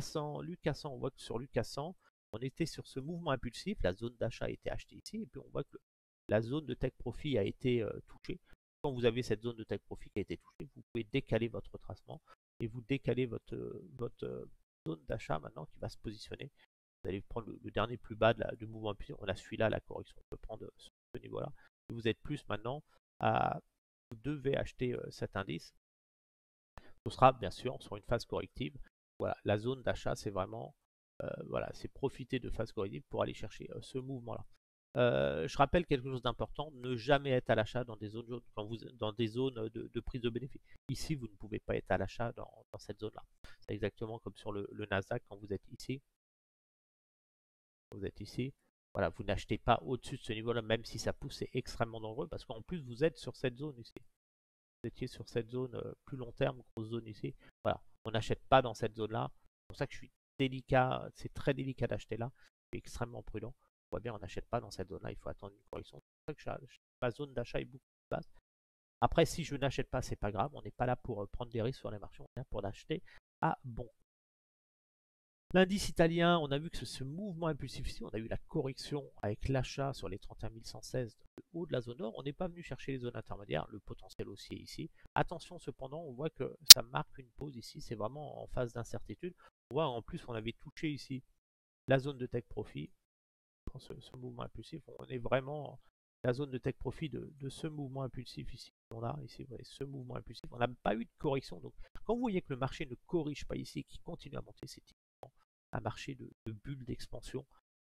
100, on voit que sur l'UK 100, on était sur ce mouvement impulsif. La zone d'achat a été achetée ici. Et puis on voit que la zone de take profit a été touchée. quand vous avez cette zone de take profit qui a été touchée, vous pouvez décaler votre retracement et vous décalez votre zone d'achat maintenant qui va se positionner. Vous allez prendre le dernier plus bas de mouvement impulsif. On a celui-là, la correction, on peut prendre ce niveau-là. Vous êtes plus maintenant à, vous devez acheter cet indice. Ce sera bien sûr sur une phase corrective. Voilà, la zone d'achat, c'est vraiment, voilà, c'est profiter de phase corrective pour aller chercher ce mouvement-là. Je rappelle quelque chose d'important, ne jamais être à l'achat dans des zones jaunes, dans des zones de prise de bénéfice. Ici, vous ne pouvez pas être à l'achat dans cette zone-là. C'est exactement comme sur le Nasdaq quand vous êtes ici. Vous êtes ici. Voilà, vous n'achetez pas au-dessus de ce niveau-là, même si ça pousse, c'est extrêmement dangereux parce qu'en plus, vous êtes sur cette zone ici. Vous étiez sur cette zone plus long terme, grosse zone ici. Voilà, on n'achète pas dans cette zone-là. C'est pour ça que je suis délicat, c'est très délicat d'acheter là. Je suis extrêmement prudent. On voit bien, on n'achète pas dans cette zone-là, il faut attendre une correction. C'est pour ça que ma zone d'achat est beaucoup plus basse. Après, si je n'achète pas, c'est pas grave. On n'est pas là pour prendre des risques sur les marchés, on est là pour l'acheter à bon. L'indice italien, on a vu que ce mouvement impulsif ici, on a eu la correction avec l'achat sur les 31 116 le haut de la zone nord. On n'est pas venu chercher les zones intermédiaires, le potentiel haussier ici. Attention cependant, on voit que ça marque une pause ici, c'est vraiment en phase d'incertitude. On voit en plus qu'on avait touché ici la zone de take profit. Pour ce mouvement impulsif, on est vraiment la zone de take profit de ce mouvement impulsif ici. On a ici, vous voyez, ce mouvement impulsif. On n'a pas eu de correction. Donc, quand vous voyez que le marché ne corrige pas ici, qui continue à monter, c'est un marché de bulle d'expansion.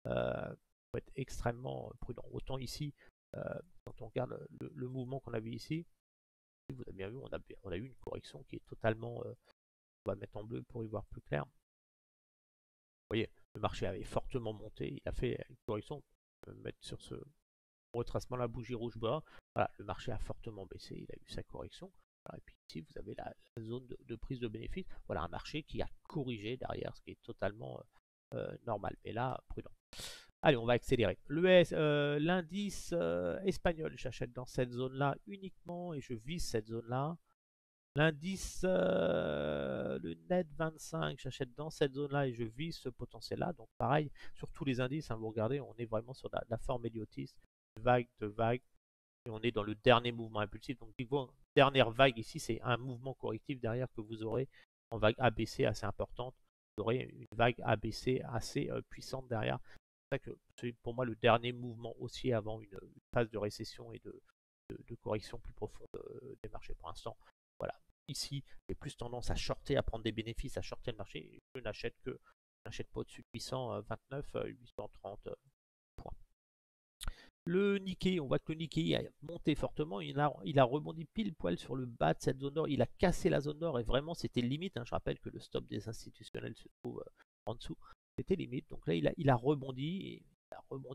Il faut être extrêmement prudent. Autant ici, quand on regarde le mouvement qu'on a vu ici, vous avez bien vu, on a eu une correction qui est totalement, on va mettre en bleu pour y voir plus clair. Vous voyez, le marché avait fortement monté, il a fait une correction. On peut mettre sur ce retracement la bougie rouge bas. Voilà, le marché a fortement baissé, il a eu sa correction. Voilà, et puis ici, vous avez la zone de prise de bénéfice. Voilà, un marché qui a corrigé derrière, ce qui est totalement normal. Mais là, prudent. Allez, on va accélérer. L'indice espagnol, j'achète dans cette zone-là uniquement et je vise cette zone-là. L'indice, le net 25, j'achète dans cette zone-là et je vise ce potentiel-là. Donc pareil, sur tous les indices, hein, vous regardez, on est vraiment sur la forme Elliotiste, vague de vague. Et on est dans le dernier mouvement impulsif. Donc, dernière vague ici, c'est un mouvement correctif derrière que vous aurez en vague ABC assez importante. Vous aurez une vague ABC assez puissante derrière. C'est ça que c'est pour moi le dernier mouvement haussier avant une phase de récession et de correction plus profonde des marchés. Pour l'instant, voilà. Ici, j'ai plus tendance à shorter, à prendre des bénéfices, à shorter le marché. Je n'achète pas au-dessus de 829, 830 points. Le Nikkei, on voit que le Nikkei a monté fortement, il a rebondi pile poil sur le bas de cette zone d'or, il a cassé la zone d'or et vraiment c'était limite, hein. Je rappelle que le stop des institutionnels se trouve en dessous, c'était limite, donc là il a rebondi,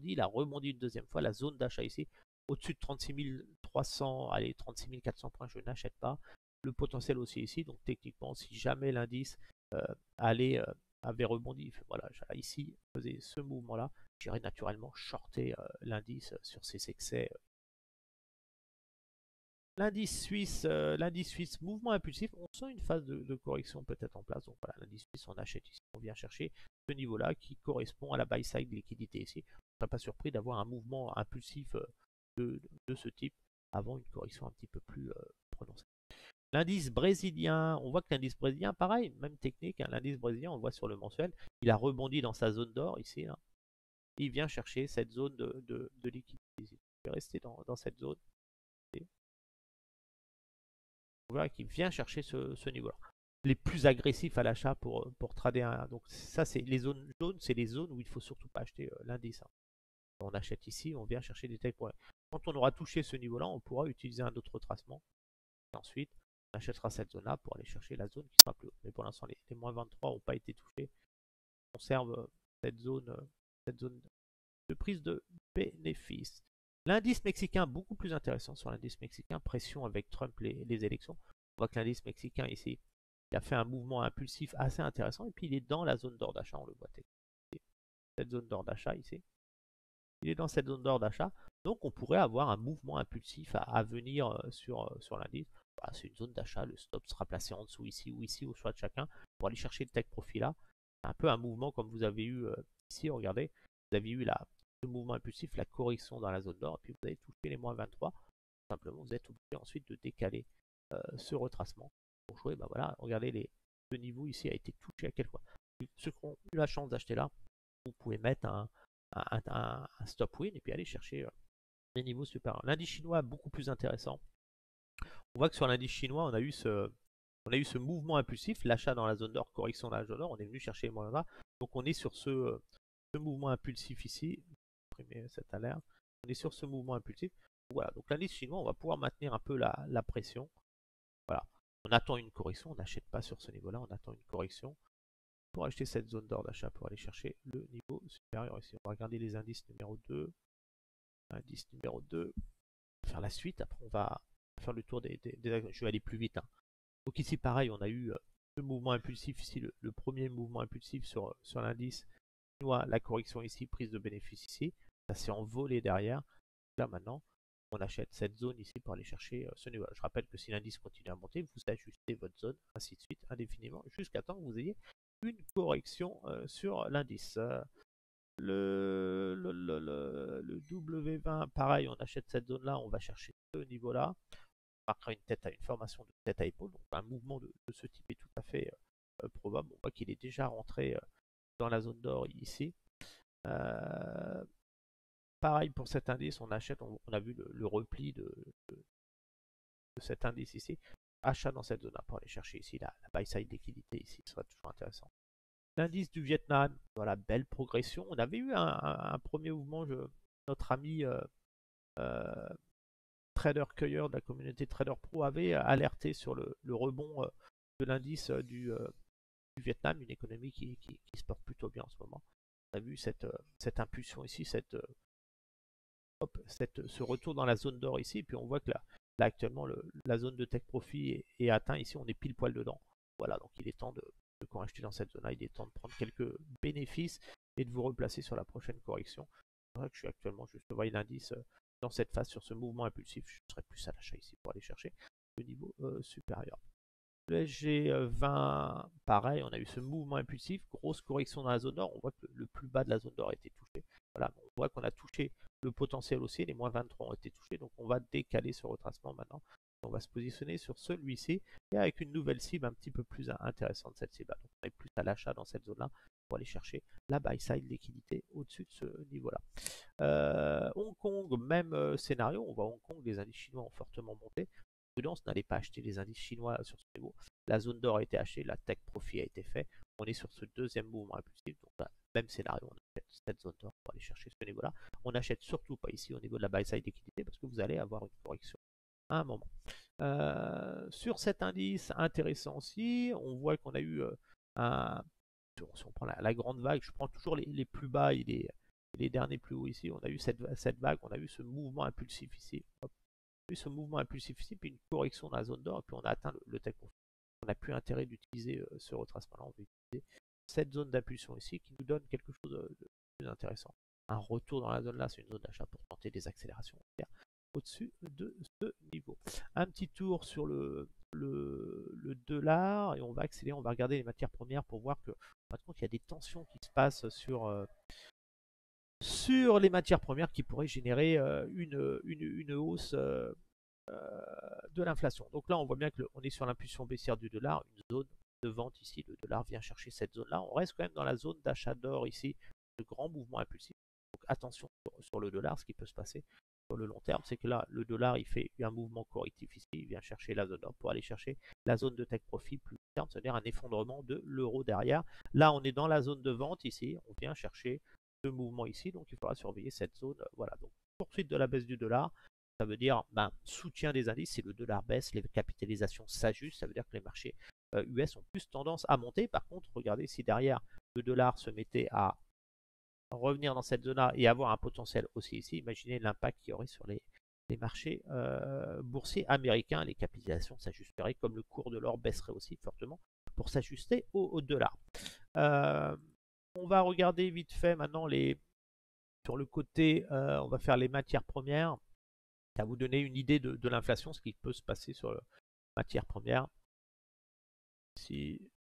il a rebondi une deuxième fois, la zone d'achat ici, au-dessus de 36 300, allez 36 400 points, je n'achète pas, le potentiel aussi ici, donc techniquement si jamais l'indice avait rebondi, voilà, ici faisait ce mouvement là, j'irai naturellement shorter l'indice sur ces excès. L'indice suisse, mouvement impulsif, on sent une phase de correction peut-être en place. Donc voilà, l'indice suisse, on achète ici, on vient chercher ce niveau-là qui correspond à la buy side liquidité ici. On ne serait pas surpris d'avoir un mouvement impulsif de ce type avant une correction un petit peu plus prononcée. L'indice brésilien, on voit que l'indice brésilien, pareil, même technique, hein, l'indice brésilien, on le voit sur le mensuel, il a rebondi dans sa zone d'or ici, hein. Il vient chercher cette zone de liquidité. Il est resté dans cette zone. On voit qu'il vient chercher ce niveau-là. Les plus agressifs à l'achat pour trader un. Donc ça, c'est les zones jaunes, c'est les zones où il ne faut surtout pas acheter l'indice, hein. On achète ici, on vient chercher des tailles pour. Quand on aura touché ce niveau-là, on pourra utiliser un autre retracement. Et ensuite, on achètera cette zone-là pour aller chercher la zone qui sera plus haute. Mais pour l'instant, les moins 23 n'ont pas été touchés. On conserve cette zone de prise de bénéfices. L'indice mexicain, beaucoup plus intéressant sur l'indice mexicain, pression avec Trump les élections. On voit que l'indice mexicain ici, il a fait un mouvement impulsif assez intéressant et puis il est dans la zone d'or d'achat, on le voit. Cette zone d'or d'achat ici. Il est dans cette zone d'or d'achat, donc on pourrait avoir un mouvement impulsif à venir sur l'indice. Voilà, c'est une zone d'achat, le stop sera placé en dessous ici ou ici, au choix de chacun, pour aller chercher le take profit là. C'est un peu un mouvement comme vous avez eu ici, regardez, vous avez eu le mouvement impulsif, la correction dans la zone d'or, et puis vous avez touché les moins 23. simplement vous êtes obligé ensuite de décaler ce retracement pour jouer. Bah voilà, regardez le niveau ici a été touché à quelle fois. Ceux qui ont eu la chance d'acheter là, vous pouvez mettre un stop win et puis aller chercher des niveaux supérieurs. L'indice chinois beaucoup plus intéressant. On voit que sur l'indice chinois, on a eu ce mouvement impulsif, l'achat dans la zone d'or, correction dans la zone d'or, on est venu chercher les moyens là. Donc on est sur ce mouvement impulsif ici. Imprimer cette alerte. On est sur ce mouvement impulsif. Voilà, donc l'indice chinois, on va pouvoir maintenir un peu la pression. Voilà, on attend une correction, on n'achète pas sur ce niveau-là, on attend une correction pour acheter cette zone d'or d'achat, pour aller chercher le niveau supérieur ici. On va regarder les indices numéro 2. Indice numéro 2. On va faire la suite, après on va faire le tour des je vais aller plus vite. Hein. Donc ici pareil, on a eu ce mouvement impulsif ici, le premier mouvement impulsif sur l'indice chinois, la correction ici, prise de bénéfice ici, ça s'est envolé derrière. Là maintenant, on achète cette zone ici pour aller chercher ce niveau. Je rappelle que si l'indice continue à monter, vous ajustez votre zone, ainsi de suite, indéfiniment, jusqu'à temps que vous ayez une correction sur l'indice. Le W20, pareil, on achète cette zone-là, on va chercher ce niveau-là. On marquera une formation de tête à épaule, donc un mouvement de ce type est tout à fait probable. On voit qu'il est déjà rentré dans la zone d'or ici. Pareil pour cet indice, on achète, on a vu le repli de cet indice ici. Achat dans cette zone-là pour aller chercher ici la buy side liquidité ici, ce sera toujours intéressant. L'indice du Vietnam, voilà, belle progression. On avait eu un premier mouvement, notre ami trader cueilleur de la communauté Trader Pro avait alerté sur le rebond de l'indice du Vietnam, une économie qui se porte plutôt bien en ce moment. On a vu cette impulsion ici, ce retour dans la zone d'or ici, et puis on voit que là actuellement la zone de take profit est atteinte ici, on est pile poil dedans. Voilà, donc il est temps de corriger dans cette zone-là, il est temps de prendre quelques bénéfices et de vous replacer sur la prochaine correction. C'est vrai que je suis actuellement, juste voyez l'indice dans cette phase sur ce mouvement impulsif, je serai plus à l'achat ici pour aller chercher le niveau supérieur. Le SG20, pareil, on a eu ce mouvement impulsif, grosse correction dans la zone d'or, on voit que le plus bas de la zone d'or a été touché. Voilà, on voit qu'on a touché le potentiel aussi, les moins 23 ont été touchés, donc on va décaler ce retracement maintenant. On va se positionner sur celui-ci et avec une nouvelle cible un petit peu plus intéressante, cette cible-là. Donc on est plus à l'achat dans cette zone-là pour aller chercher la buy side liquidité au-dessus de ce niveau-là. Hong Kong, même scénario, on voit Hong Kong, les indices chinois ont fortement monté. Prudence, n'allez pas acheter les indices chinois sur ce niveau. La zone d'or a été achetée, la take profit a été fait. On est sur ce deuxième mouvement impulsif, donc là, même scénario, on achète cette zone d'or pour aller chercher ce niveau-là. On n'achète surtout pas ici au niveau de la buy side liquidité parce que vous allez avoir une correction à un moment. Sur cet indice intéressant aussi, on voit qu'on a eu si on prend la grande vague, je prends toujours les plus bas et les derniers plus hauts ici, on a eu cette vague, on a eu ce mouvement impulsif ici. Hop. Ce mouvement impulsif ici, puis une correction dans la zone d'or, et puis on a atteint le take profit. On n'a plus intérêt d'utiliser ce retracement-là, on va utiliser cette zone d'impulsion ici qui nous donne quelque chose de plus intéressant. Un retour dans la zone là, c'est une zone d'achat pour tenter des accélérations au-dessus de ce niveau. Un petit tour sur le dollar et on va accélérer, on va regarder les matières premières pour voir que maintenant qu'il y a des tensions qui se passent sur les matières premières qui pourraient générer une hausse de l'inflation. Donc là, on voit bien qu'on est sur l'impulsion baissière du dollar, une zone de vente ici. Le dollar vient chercher cette zone-là. On reste quand même dans la zone d'achat d'or ici, de grands mouvements impulsifs. Donc attention sur le dollar, ce qui peut se passer sur le long terme, c'est que là, le dollar, il fait un mouvement correctif ici. Il vient chercher la zone d'or pour aller chercher la zone de take profit plus long terme, c'est-à-dire un effondrement de l'euro derrière. Là, on est dans la zone de vente ici. On vient chercher ce mouvement ici, donc il faudra surveiller cette zone. Voilà, donc poursuite de la baisse du dollar. Ça veut dire soutien des indices, si le dollar baisse, les capitalisations s'ajustent, ça veut dire que les marchés US ont plus tendance à monter. Par contre, regardez si derrière le dollar se mettait à revenir dans cette zone-là et avoir un potentiel aussi ici, imaginez l'impact qu'il y aurait sur les marchés boursiers américains, les capitalisations s'ajusteraient comme le cours de l'or baisserait aussi fortement pour s'ajuster au dollar. On va regarder vite fait maintenant sur le côté, on va faire les matières premières. Ça va vous donner une idée de l'inflation, ce qui peut se passer sur les matières premières. Ici.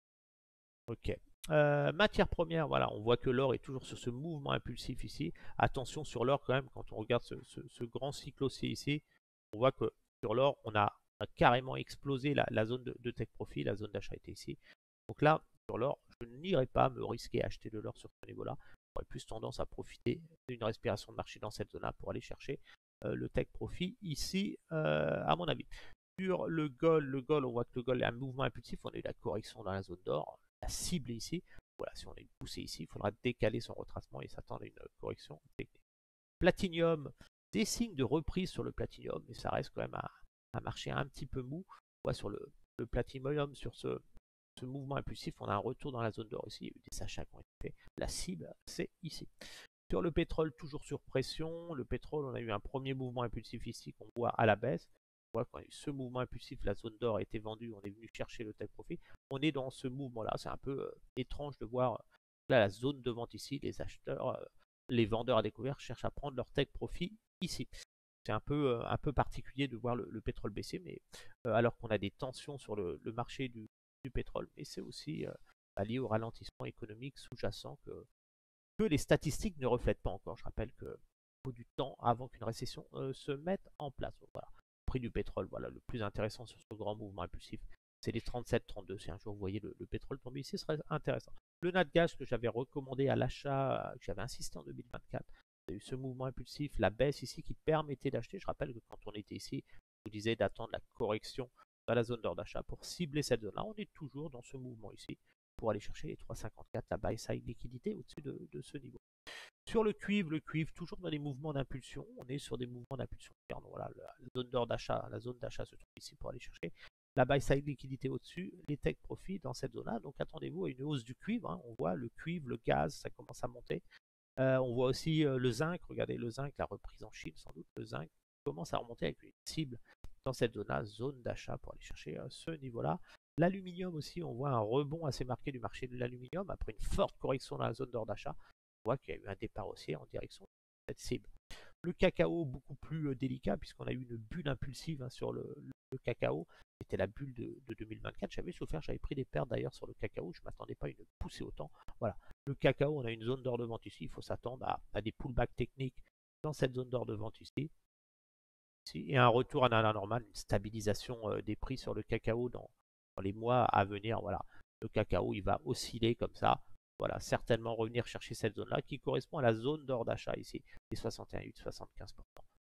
Ok. Matières premières, voilà, on voit que l'or est toujours sur ce mouvement impulsif ici. Attention sur l'or quand même, quand on regarde ce grand cycle haussier ici. On voit que sur l'or, on a carrément explosé la zone de take profit, la zone d'achat était ici. Donc là, sur l'or, je n'irai pas me risquer à acheter de l'or sur ce niveau-là. J'aurais plus tendance à profiter d'une respiration de marché dans cette zone-là pour aller chercher le take profit ici, à mon avis. Sur le gold, on voit que le gold est un mouvement impulsif. On a eu la correction dans la zone d'or, la cible est ici. Voilà, si on a une poussée ici, il faudra décaler son retracement et s'attendre à une correction technique. Platinium, des signes de reprise sur le platinium, mais ça reste quand même un marché un petit peu mou. On voit sur le platinium, sur ce mouvement impulsif, on a un retour dans la zone d'or ici. Il y a eu des achats qui ont été faits. La cible, c'est ici. Sur le pétrole, toujours sur pression. Le pétrole, on a eu un premier mouvement impulsif ici qu'on voit à la baisse. On voit quand il y a eu ce mouvement impulsif, la zone d'or a été vendue, on est venu chercher le take profit. On est dans ce mouvement-là. C'est un peu étrange de voir là la zone de vente ici. Les acheteurs, les vendeurs à découvert cherchent à prendre leur take profit ici. C'est un peu particulier de voir le pétrole baisser, mais alors qu'on a des tensions sur le marché du pétrole. Mais c'est aussi lié au ralentissement économique sous-jacent que les statistiques ne reflètent pas encore. Je rappelle qu'il faut du temps avant qu'une récession se mette en place. Donc, voilà. Le prix du pétrole, voilà, le plus intéressant sur ce grand mouvement impulsif, c'est les 37-32. Si un jour vous voyez le pétrole tomber ici, ce serait intéressant. Le Natgas que j'avais recommandé à l'achat, que j'avais insisté en 2024, il y a eu ce mouvement impulsif, la baisse ici qui permettait d'acheter. Je rappelle que quand on était ici, je vous disais d'attendre la correction dans la zone d'ordre d'achat pour cibler cette zone-là. On est toujours dans ce mouvement ici pour aller chercher les 3,54, la buy side liquidité au-dessus de ce niveau. Sur le cuivre, toujours dans des mouvements d'impulsion. On est sur des mouvements d'impulsion. Voilà, la zone d'ordre d'achat, la zone d'achat se trouve ici pour aller chercher la buy side liquidité au-dessus, les take profit dans cette zone-là. Donc attendez-vous à une hausse du cuivre. Hein. On voit le cuivre, le gaz, ça commence à monter. On voit aussi le zinc. Regardez le zinc, la reprise en Chine sans doute. Le zinc commence à remonter avec une cible dans cette zone-là, zone d'achat pour aller chercher ce niveau-là. L'aluminium aussi, on voit un rebond assez marqué du marché de l'aluminium après une forte correction dans la zone d'ordre d'achat. On voit qu'il y a eu un départ haussier en direction de cette cible. Le cacao, beaucoup plus délicat puisqu'on a eu une bulle impulsive sur le cacao. C'était la bulle de 2024. J'avais souffert, j'avais pris des pertes d'ailleurs sur le cacao. Je ne m'attendais pas à une poussée autant. Voilà. Le cacao, on a une zone d'or de vente ici. Il faut s'attendre à des pullbacks techniques dans cette zone d'or de vente ici. Et un retour à la normale, une stabilisation des prix sur le cacao dans les mois à venir. Voilà. Le cacao, il va osciller comme ça. Voilà, certainement revenir chercher cette zone-là qui correspond à la zone d'or d'achat ici, les 61,8-75%.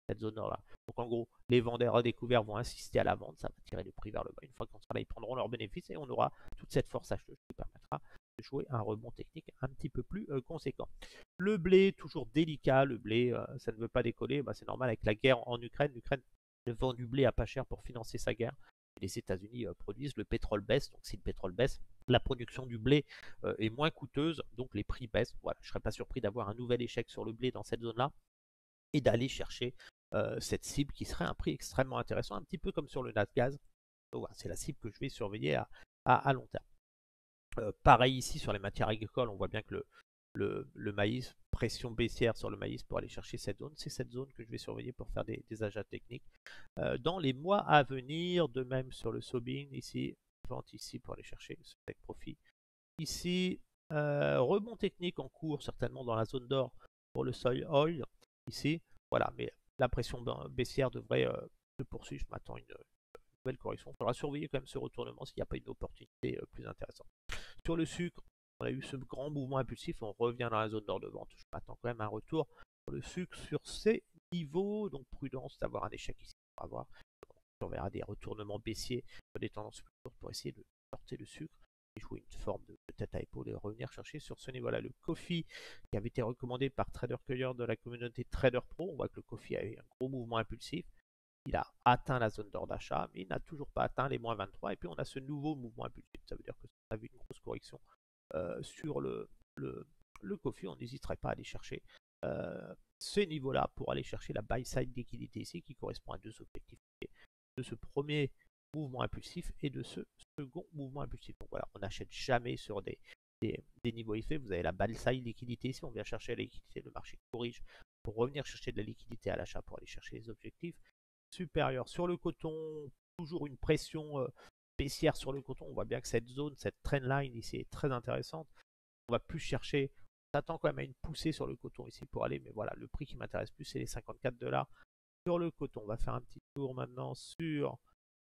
Cette zone d'or-là. Donc en gros, les vendeurs à découvert vont insister à la vente, ça va tirer le prix vers le bas. Une fois qu'on sera là, ils prendront leurs bénéfices et on aura toute cette force acheteuse qui permettra de jouer un rebond technique un petit peu plus conséquent. Le blé, toujours délicat, le blé, ça ne veut pas décoller, c'est normal avec la guerre en Ukraine. L'Ukraine vend du blé à pas cher pour financer sa guerre. Les États-Unis produisent, le pétrole baisse, donc si le pétrole baisse, la production du blé est moins coûteuse, donc les prix baissent. Voilà, je ne serais pas surpris d'avoir un nouvel échec sur le blé dans cette zone-là et d'aller chercher cette cible qui serait un prix extrêmement intéressant, un petit peu comme sur le Natgaz. Donc voilà, c'est la cible que je vais surveiller à long terme. Pareil ici sur les matières agricoles, on voit bien que le maïs, pression baissière sur le maïs pour aller chercher cette zone. C'est cette zone que je vais surveiller pour faire des achats techniques dans les mois à venir. De même sur le soybean ici, vente ici pour aller chercher ce take profit. Ici, rebond technique en cours certainement dans la zone d'or pour le soy oil. Ici, voilà, mais la pression baissière devrait se poursuivre. Je m'attends à une nouvelle correction. Il faudra surveiller quand même ce retournement s'il n'y a pas une opportunité plus intéressante. Sur le sucre, on a eu ce grand mouvement impulsif, on revient dans la zone d'or de vente. Je m'attends quand même à un retour sur le sucre sur ces niveaux, donc prudence d'avoir un échec ici. On verra des retournements baissiers sur des tendances plus courtes pour essayer de porter le sucre et jouer une forme de tête à épaule et revenir chercher sur ce niveau-là. Le coffee qui avait été recommandé par Trader Cueilleur de la communauté Trader Pro, on voit que le coffee a eu un gros mouvement impulsif. Il a atteint la zone d'or d'achat, mais il n'a toujours pas atteint les moins 23. Et puis on a ce nouveau mouvement impulsif. Ça veut dire que si on a vu une grosse correction sur le coffee, on n'hésiterait pas à aller chercher ce niveau-là pour aller chercher la buy side liquidité ici qui correspond à deux objectifs de ce premier mouvement impulsif et de ce second mouvement impulsif. Donc voilà, on n'achète jamais sur des niveaux effets. Vous avez la buy side liquidité ici, on vient chercher la liquidité, le marché corrige pour revenir chercher de la liquidité à l'achat pour aller chercher les objectifs supérieurs. Sur le coton, toujours une pression baissière sur le coton. On voit bien que cette zone, cette trendline ici est très intéressante. On va plus chercher, on s'attend quand même à une poussée sur le coton ici pour aller, mais voilà, le prix qui m'intéresse plus c'est les $54. sur le coton. On va faire un petit tour maintenant sur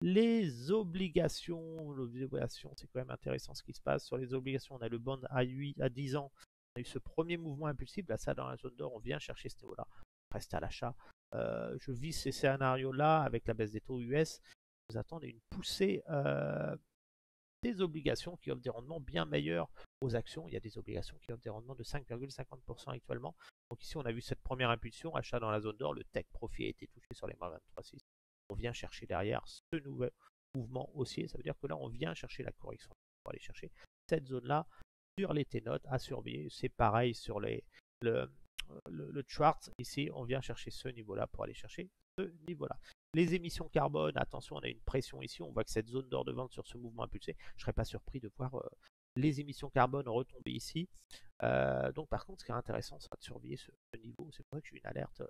les obligations. Les obligations, c'est quand même intéressant ce qui se passe. Sur les obligations, on a le bond à 10 ans. On a eu ce premier mouvement impulsif. Là, ça, dans la zone d'or, on vient chercher ce niveau-là. On reste à l'achat. Je vis ces scénarios-là avec la baisse des taux US. Vous attendez une poussée des obligations qui offrent des rendements bien meilleurs aux actions. Il y a des obligations qui offrent des rendements de 5,50% actuellement. Donc ici, on a vu cette première impulsion, achat dans la zone d'or. Le tech profit a été touché sur les mois 23,6. On vient chercher derrière ce nouvel mouvement haussier. Ça veut dire que là, on vient chercher la correction. On va aller chercher cette zone-là sur les T-notes à surveiller. C'est pareil sur le chart. Ici, on vient chercher ce niveau-là pour aller chercher ce niveau-là. Les émissions carbone, attention, on a une pression ici. On voit que cette zone d'or de vente sur ce mouvement impulsé, je ne serais pas surpris de voir les émissions carbone retomber ici. Donc, par contre, ce qui est intéressant, c'est de surveiller ce niveau. C'est pour ça que j'ai une alerte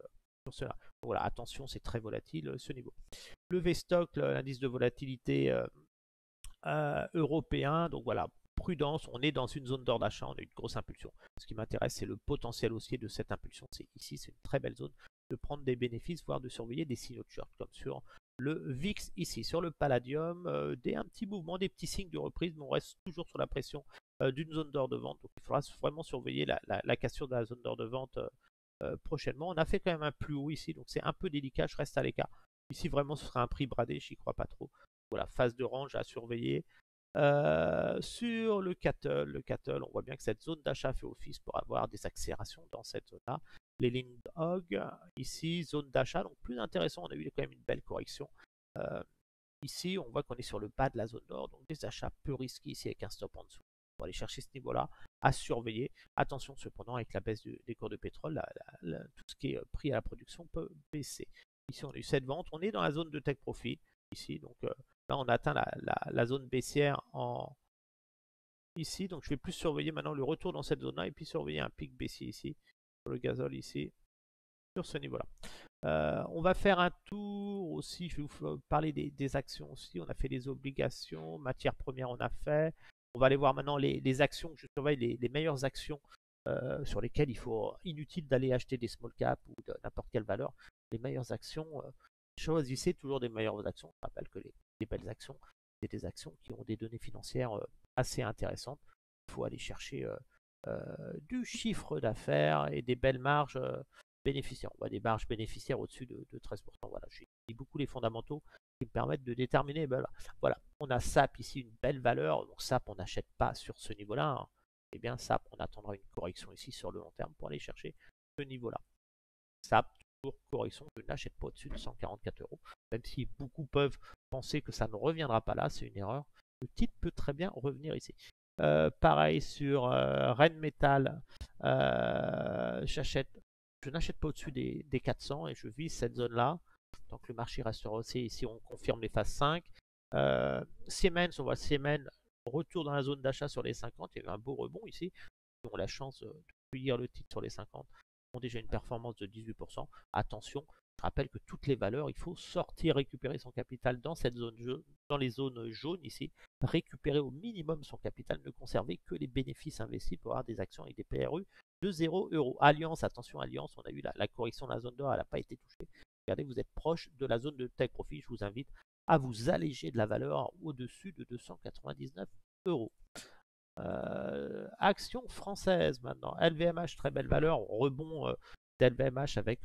sur cela. Donc, voilà, attention, c'est très volatile ce niveau. Le V-Stock, l'indice de volatilité européen. Donc voilà, prudence, on est dans une zone d'or d'achat, on a une grosse impulsion. Ce qui m'intéresse, c'est le potentiel haussier de cette impulsion. C'est ici, c'est une très belle zone de prendre des bénéfices, voire de surveiller des signaux de short, comme sur le VIX ici. Sur le palladium, un petit mouvement, des petits signes de reprise, mais on reste toujours sous la pression d'une zone d'or de vente. Donc il faudra vraiment surveiller la cassure de la zone d'or de vente prochainement. On a fait quand même un plus haut ici, donc c'est un peu délicat, je reste à l'écart. Ici, vraiment, ce sera un prix bradé, j'y crois pas trop. Voilà, phase de range à surveiller. Sur le cattle, on voit bien que cette zone d'achat fait office pour avoir des accélérations dans cette zone-là. Les Lindhog, ici, zone d'achat, donc plus intéressant, on a eu quand même une belle correction. Ici, on voit qu'on est sur le bas de la zone d'or, donc des achats peu risqués ici avec un stop en dessous. Pour aller chercher ce niveau-là, à surveiller. Attention cependant, avec la baisse des cours de pétrole, tout ce qui est pris à la production peut baisser. Ici, on a eu cette vente, on est dans la zone de take profit, ici, donc là, on atteint la zone baissière ici. Donc, je vais plus surveiller maintenant le retour dans cette zone-là et puis surveiller un pic baissier ici, sur le gazole ici, sur ce niveau-là. On va faire un tour aussi, je vais vous parler des actions aussi. On a fait les obligations, matières premières, on a fait. On va aller voir maintenant les actions. Je surveille les meilleures actions sur lesquelles il faut inutile d'aller acheter des small caps ou de n'importe quelle valeur. Les meilleures actions, choisissez toujours des meilleures actions. Je rappelle que les belles actions, c'est des actions qui ont des données financières assez intéressantes. Il faut aller chercher du chiffre d'affaires et des belles marges bénéficiaires. On voit des marges bénéficiaires au-dessus de 13%. Voilà, j'ai dit beaucoup les fondamentaux qui me permettent de déterminer. Ben voilà, on a SAP ici, une belle valeur. Donc SAP, on n'achète pas sur ce niveau-là. Hein. Eh bien, SAP, on attendra une correction ici sur le long terme pour aller chercher ce niveau-là. SAP, toujours correction, je n'achète pas au-dessus de 144 euros. Même si beaucoup peuvent penser que ça ne reviendra pas là, c'est une erreur. Le titre peut très bien revenir ici. Pareil sur Rheinmetall, je n'achète pas au-dessus des 400 et je vise cette zone-là. Donc le marché restera haussier. Ici, on confirme les phases 5. Siemens, on voit Siemens retour dans la zone d'achat sur les 50. Il y a eu un beau rebond ici. Ils ont la chance de cueillir le titre sur les 50. Ils ont déjà une performance de 18%. Attention, je rappelle que toutes les valeurs, il faut sortir, récupérer son capital dans cette zone dans les zones jaunes ici, récupérer au minimum son capital, ne conserver que les bénéfices investis pour avoir des actions avec des PRU de 0 euros. Alliance, attention Alliance, on a eu la correction de la zone d'or, elle n'a pas été touchée. Regardez, vous êtes proche de la zone de take profit, je vous invite à vous alléger de la valeur au-dessus de 299 euros. Action française maintenant, LVMH, très belle valeur, rebond d'LVMH avec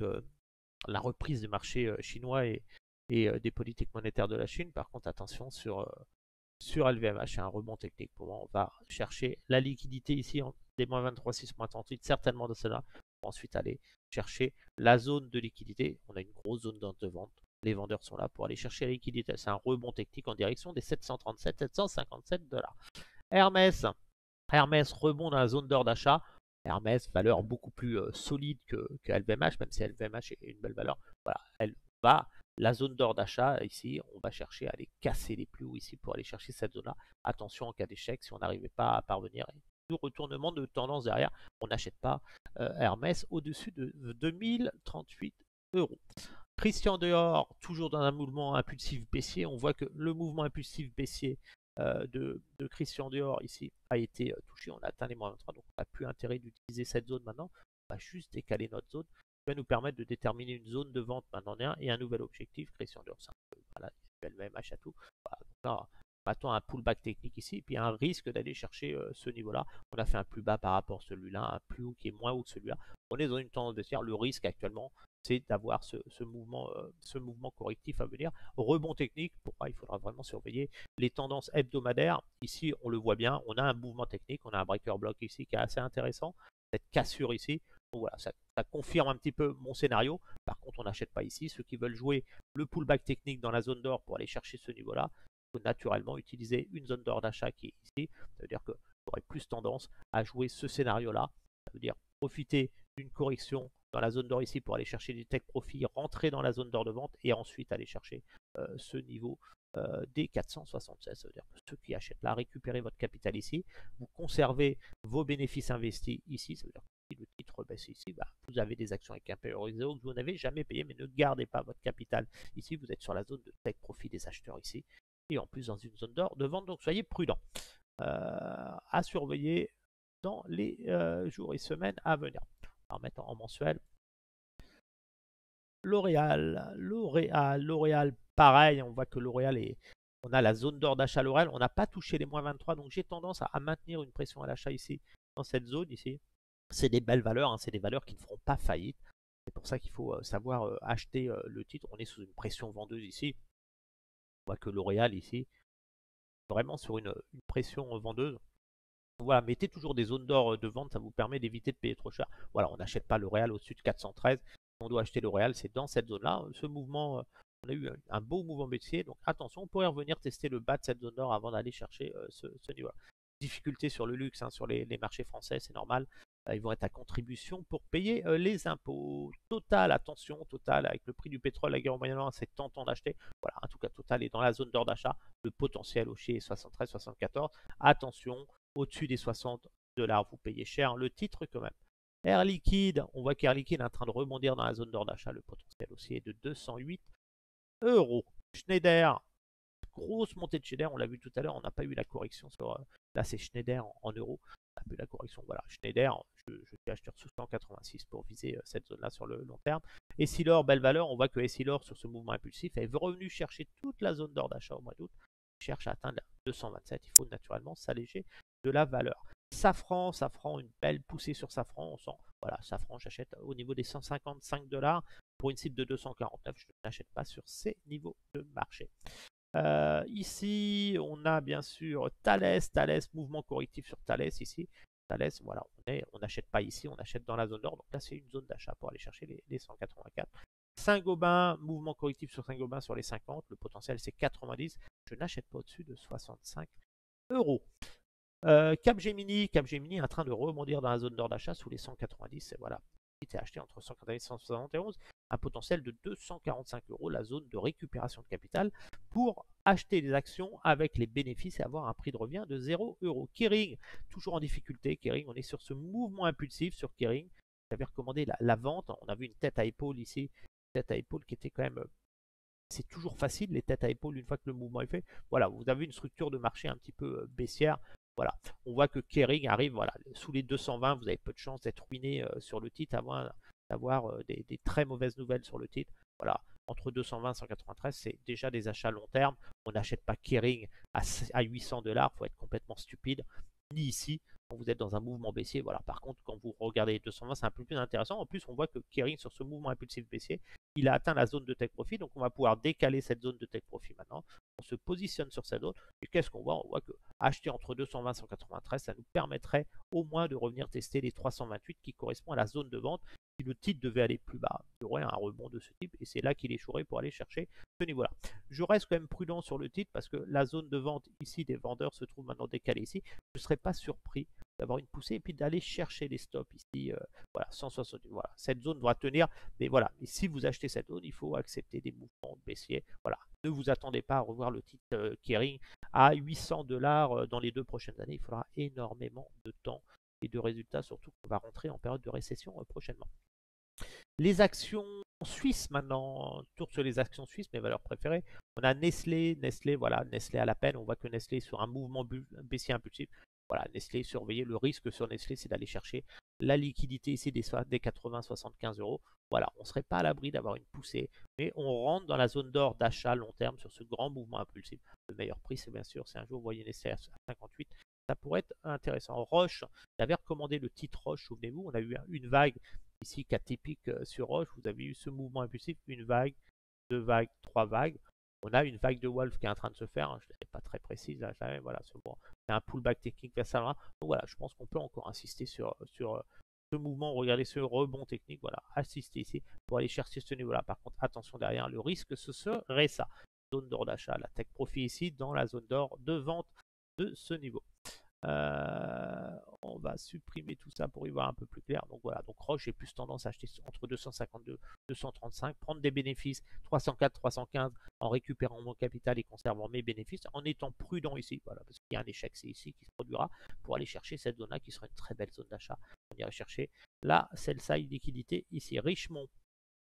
la reprise du marché chinois et des politiques monétaires de la Chine. Par contre, attention sur LVMH, c'est un rebond technique. Pour moi, on va chercher la liquidité ici, des moins 23, 6, moins 38, certainement de cela. Pour ensuite aller chercher la zone de liquidité. On a une grosse zone de vente. Les vendeurs sont là pour aller chercher la liquidité. C'est un rebond technique en direction des 737, 757 $. Hermès rebond dans la zone d'or d'achat. Hermès, valeur beaucoup plus solide que LVMH, même si LVMH est une belle valeur. Voilà, elle va, la zone d'or d'achat, ici, on va chercher à aller casser les plus hauts ici pour aller chercher cette zone-là. Attention en cas d'échec, si on n'arrivait pas à parvenir. Du retournement de tendance derrière, on n'achète pas Hermès au-dessus de 2038 euros. Christian Dior, toujours dans un mouvement impulsif baissier. On voit que le mouvement impulsif baissier de Christian Dior ici a été touché. On a atteint les moins 23, donc on n'a plus intérêt d'utiliser cette zone maintenant. On va juste décaler notre zone. va nous permettre de déterminer une zone de vente maintenant et un nouvel objectif, création d'heures. Voilà, le même à tout. Voilà, donc là, on attend un pullback technique ici, et puis un risque d'aller chercher ce niveau-là. On a fait un plus bas par rapport à celui-là, un plus haut qui est moins haut que celui-là. On est dans une tendance baissière. Le risque actuellement, c'est d'avoir ce mouvement correctif à venir. Rebond technique, pourquoi il faudra vraiment surveiller les tendances hebdomadaires. Ici, on le voit bien, on a un mouvement technique, on a un breaker block ici qui est assez intéressant. Cette cassure ici, donc voilà, ça confirme un petit peu mon scénario. Par contre, on n'achète pas ici. Ceux qui veulent jouer le pullback technique dans la zone d'or pour aller chercher ce niveau-là, il faut naturellement utiliser une zone d'or d'achat qui est ici. Ça veut dire que j'aurai plus tendance à jouer ce scénario-là. Ça veut dire profiter d'une correction dans la zone d'or ici pour aller chercher du take profit, rentrer dans la zone d'or de vente et ensuite aller chercher ce niveau des 476. Ça veut dire que ceux qui achètent là, récupérez votre capital ici, vous conservez vos bénéfices investis ici. Ça veut dire que si le titre baisse ici, bah, vous avez des actions avec un pay que vous n'avez jamais payé, mais ne gardez pas votre capital ici. Vous êtes sur la zone de take profit des acheteurs ici et en plus dans une zone d'or de vente, donc soyez prudents. À surveiller dans les jours et semaines à venir. On va remettre en mensuel. L'Oréal, pareil, on voit que L'Oréal est. On a la zone d'or d'achat L'Oréal, on n'a pas touché les moins 23, donc j'ai tendance à maintenir une pression à l'achat ici, dans cette zone ici. C'est des belles valeurs, hein, c'est des valeurs qui ne feront pas faillite. C'est pour ça qu'il faut savoir acheter le titre. On est sous une pression vendeuse ici. On voit que L'Oréal ici, vraiment sur une pression vendeuse. Voilà, mettez toujours des zones d'or de vente, ça vous permet d'éviter de payer trop cher. Voilà, on n'achète pas L'Oréal au-dessus de 413. On doit acheter L'Oréal, c'est dans cette zone-là. Ce mouvement, on a eu un beau mouvement baissier, donc attention, on pourrait revenir tester le bas de cette zone d'or avant d'aller chercher ce niveau-là. Difficulté sur le luxe, hein, sur les marchés français, c'est normal. Ils vont être à contribution pour payer les impôts. Total, attention, Total, avec le prix du pétrole, la guerre au Moyen-Orient, c'est tentant d'acheter. Voilà, en tout cas, Total est dans la zone d'or d'achat. Le potentiel haussier est 73, 74. Attention, au-dessus des 60 $, vous payez cher le titre quand même. Air Liquide, on voit qu'Air Liquide est en train de rebondir dans la zone d'or d'achat. Le potentiel haussier est de 208 €. Schneider, grosse montée de Schneider, on l'a vu tout à l'heure, on n'a pas eu la correction sur. Là, c'est Schneider en euros. On a eu la correction. Voilà, Schneider, je suis acheteur sous 186 pour viser cette zone-là sur le long terme. Essilor, belle valeur. On voit que Essilor, sur ce mouvement impulsif, est revenu chercher toute la zone d'or d'achat au mois d'août. Cherche à atteindre 227. Il faut naturellement s'alléger de la valeur. Safran, une belle poussée sur Safran. On sent, voilà, Safran, j'achète au niveau des 155 $ pour une cible de 249. Je n'achète pas sur ces niveaux de marché. Ici, on a bien sûr Thales, mouvement correctif sur Thales ici. Thales, voilà, on n'achète pas ici, on achète dans la zone d'or. Donc là, c'est une zone d'achat pour aller chercher les 184. Saint-Gobain, mouvement correctif sur Saint-Gobain sur les 50. Le potentiel, c'est 90. Je n'achète pas au-dessus de 65 €. Capgemini est en train de rebondir dans la zone d'or d'achat sous les 190. Et voilà, il était acheté entre 190 et 171. Un potentiel de 245 €, la zone de récupération de capital pour acheter des actions avec les bénéfices et avoir un prix de revient de 0 €. Kering, toujours en difficulté. Kering, on est sur ce mouvement impulsif sur Kering. J'avais recommandé la vente. On a vu une tête à épaule ici, une tête à épaule qui était quand même. C'est toujours facile les têtes à épaule une fois que le mouvement est fait. Voilà, vous avez une structure de marché un petit peu baissière. Voilà, on voit que Kering arrive voilà, sous les 220. Vous avez peu de chances d'être ruiné sur le titre avant d'avoir des très mauvaises nouvelles sur le titre. Voilà, entre 220 et 193, c'est déjà des achats long terme. On n'achète pas Kering à 800 $, il faut être complètement stupide. Ni ici, quand vous êtes dans un mouvement baissier. Voilà, par contre, quand vous regardez les 220, c'est un peu plus intéressant. En plus, on voit que Kering, sur ce mouvement impulsif baissier, il a atteint la zone de take profit. Donc, on va pouvoir décaler cette zone de take profit maintenant. On se positionne sur cette zone. Et qu'est-ce qu'on voit? On voit que acheter entre 220 et 193, ça nous permettrait au moins de revenir tester les 328 qui correspond à la zone de vente. Si le titre devait aller plus bas, il y aurait un rebond de ce type et c'est là qu'il échouerait pour aller chercher ce niveau-là. Je reste quand même prudent sur le titre parce que la zone de vente ici des vendeurs se trouve maintenant décalée ici. Je ne serais pas surpris d'avoir une poussée et puis d'aller chercher les stops ici. Voilà, 160. Voilà, cette zone doit tenir. Mais voilà, et si vous achetez cette zone, il faut accepter des mouvements baissiers. Voilà, ne vous attendez pas à revoir le titre Kering à 800 $ dans les 2 prochaines années. Il faudra énormément de temps et de résultats, surtout qu'on va rentrer en période de récession prochainement. Les actions suisses maintenant, tour sur les actions suisses, mes valeurs préférées. On a Nestlé, voilà, Nestlé à la peine. On voit que Nestlé est sur un mouvement baissier impulsif. Voilà, Nestlé, surveillez le risque sur Nestlé, c'est d'aller chercher la liquidité ici des 80-75 euros. Voilà, on ne serait pas à l'abri d'avoir une poussée, mais on rentre dans la zone d'or d'achat long terme sur ce grand mouvement impulsif. Le meilleur prix, c'est bien sûr, c'est un jour, vous voyez Nestlé à 58, ça pourrait être intéressant. Roche, j'avais recommandé le titre Roche, souvenez-vous, on a eu une vague ici atypique sur Roche, vous avez eu ce mouvement impulsif, une vague, deux vagues, trois vagues. On a une vague de Wolf qui est en train de se faire, je ne l'ai pas très précise, là, voilà, c'est un pullback technique vers ça. Donc voilà, je pense qu'on peut encore insister sur ce mouvement, regardez ce rebond technique, voilà, assister ici pour aller chercher ce niveau-là. Par contre, attention derrière, le risque, ce serait ça. Zone d'or d'achat, la tech profit ici dans la zone d'or de vente de ce niveau. On va supprimer tout ça pour y voir un peu plus clair. Donc voilà, donc Roche, j'ai plus tendance à acheter entre 252 et 235, prendre des bénéfices 304, 315 en récupérant mon capital et conservant mes bénéfices, en étant prudent ici, voilà, parce qu'il y a un échec, c'est ici qui se produira, pour aller chercher cette zone-là qui sera une très belle zone d'achat. On ira chercher là, sell-side liquidité ici. Richemont,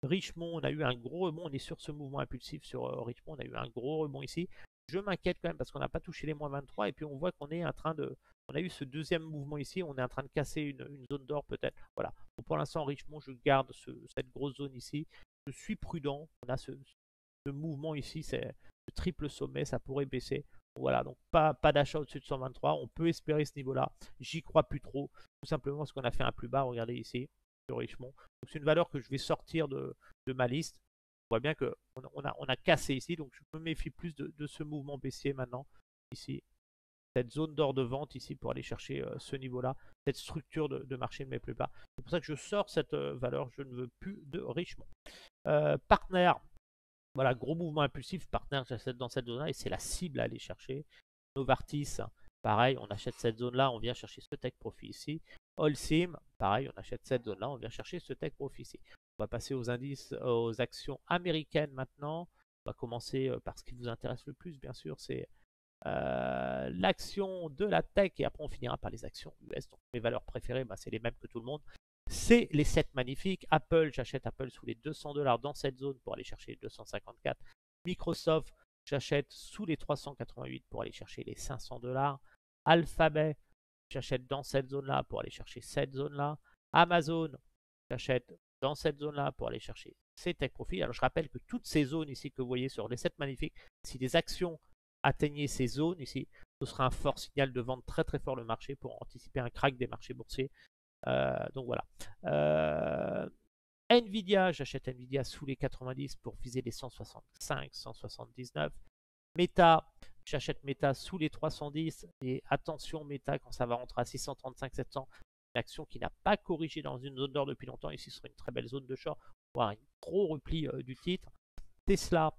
on a eu un gros rebond, on est sur ce mouvement impulsif sur Richemont, on a eu un gros rebond ici. Je m'inquiète quand même parce qu'on n'a pas touché les moins 23 et puis on voit qu'on est en train de... On a eu ce deuxième mouvement ici, on est en train de casser une zone d'or peut-être. Voilà. Donc pour l'instant, Richemont, je garde cette grosse zone ici. Je suis prudent. On a ce mouvement ici, c'est le triple sommet, ça pourrait baisser. Voilà, donc pas d'achat au-dessus de 123. On peut espérer ce niveau-là. J'y crois plus trop. Tout simplement parce qu'on a fait un plus bas, regardez ici, sur Richemont. Donc c'est une valeur que je vais sortir de ma liste. On voit bien qu'on a cassé ici, donc je me méfie plus de ce mouvement baissier maintenant, ici. Cette zone d'or de vente ici pour aller chercher ce niveau-là. Cette structure de marché ne me plaît pas. C'est pour ça que je sors cette valeur, je ne veux plus de Richemont. Partner, voilà, gros mouvement impulsif. Partner, j'achète dans cette zone-là et c'est la cible à aller chercher. Novartis, pareil, on achète cette zone-là, on vient chercher ce tech profit ici. Holcim, pareil, on achète cette zone-là, on vient chercher ce tech profit ici. On va passer aux indices, aux actions américaines maintenant. On va commencer par ce qui vous intéresse le plus, bien sûr, c'est l'action de la tech et après on finira par les actions US. Donc mes valeurs préférées, c'est les mêmes que tout le monde. C'est les 7 magnifiques. Apple, j'achète Apple sous les 200 $ dans cette zone pour aller chercher les 254. Microsoft, j'achète sous les 388 pour aller chercher les 500 $. Alphabet, j'achète dans cette zone-là pour aller chercher cette zone-là. Amazon, j'achète dans cette zone-là pour aller chercher ces tech profits. Alors je rappelle que toutes ces zones ici que vous voyez sur les 7 magnifiques, si des actions atteignaient ces zones ici, ce sera un fort signal de vente très très fort le marché pour anticiper un crack des marchés boursiers. Donc voilà. Nvidia, j'achète Nvidia sous les 90 pour viser les 165, 179. Meta, j'achète Meta sous les 310 et attention Meta quand ça va rentrer à 635, 700, une action qui n'a pas corrigé dans une zone d'or depuis longtemps. Ici, ce serait une très belle zone de short, voire un gros repli du titre. Tesla,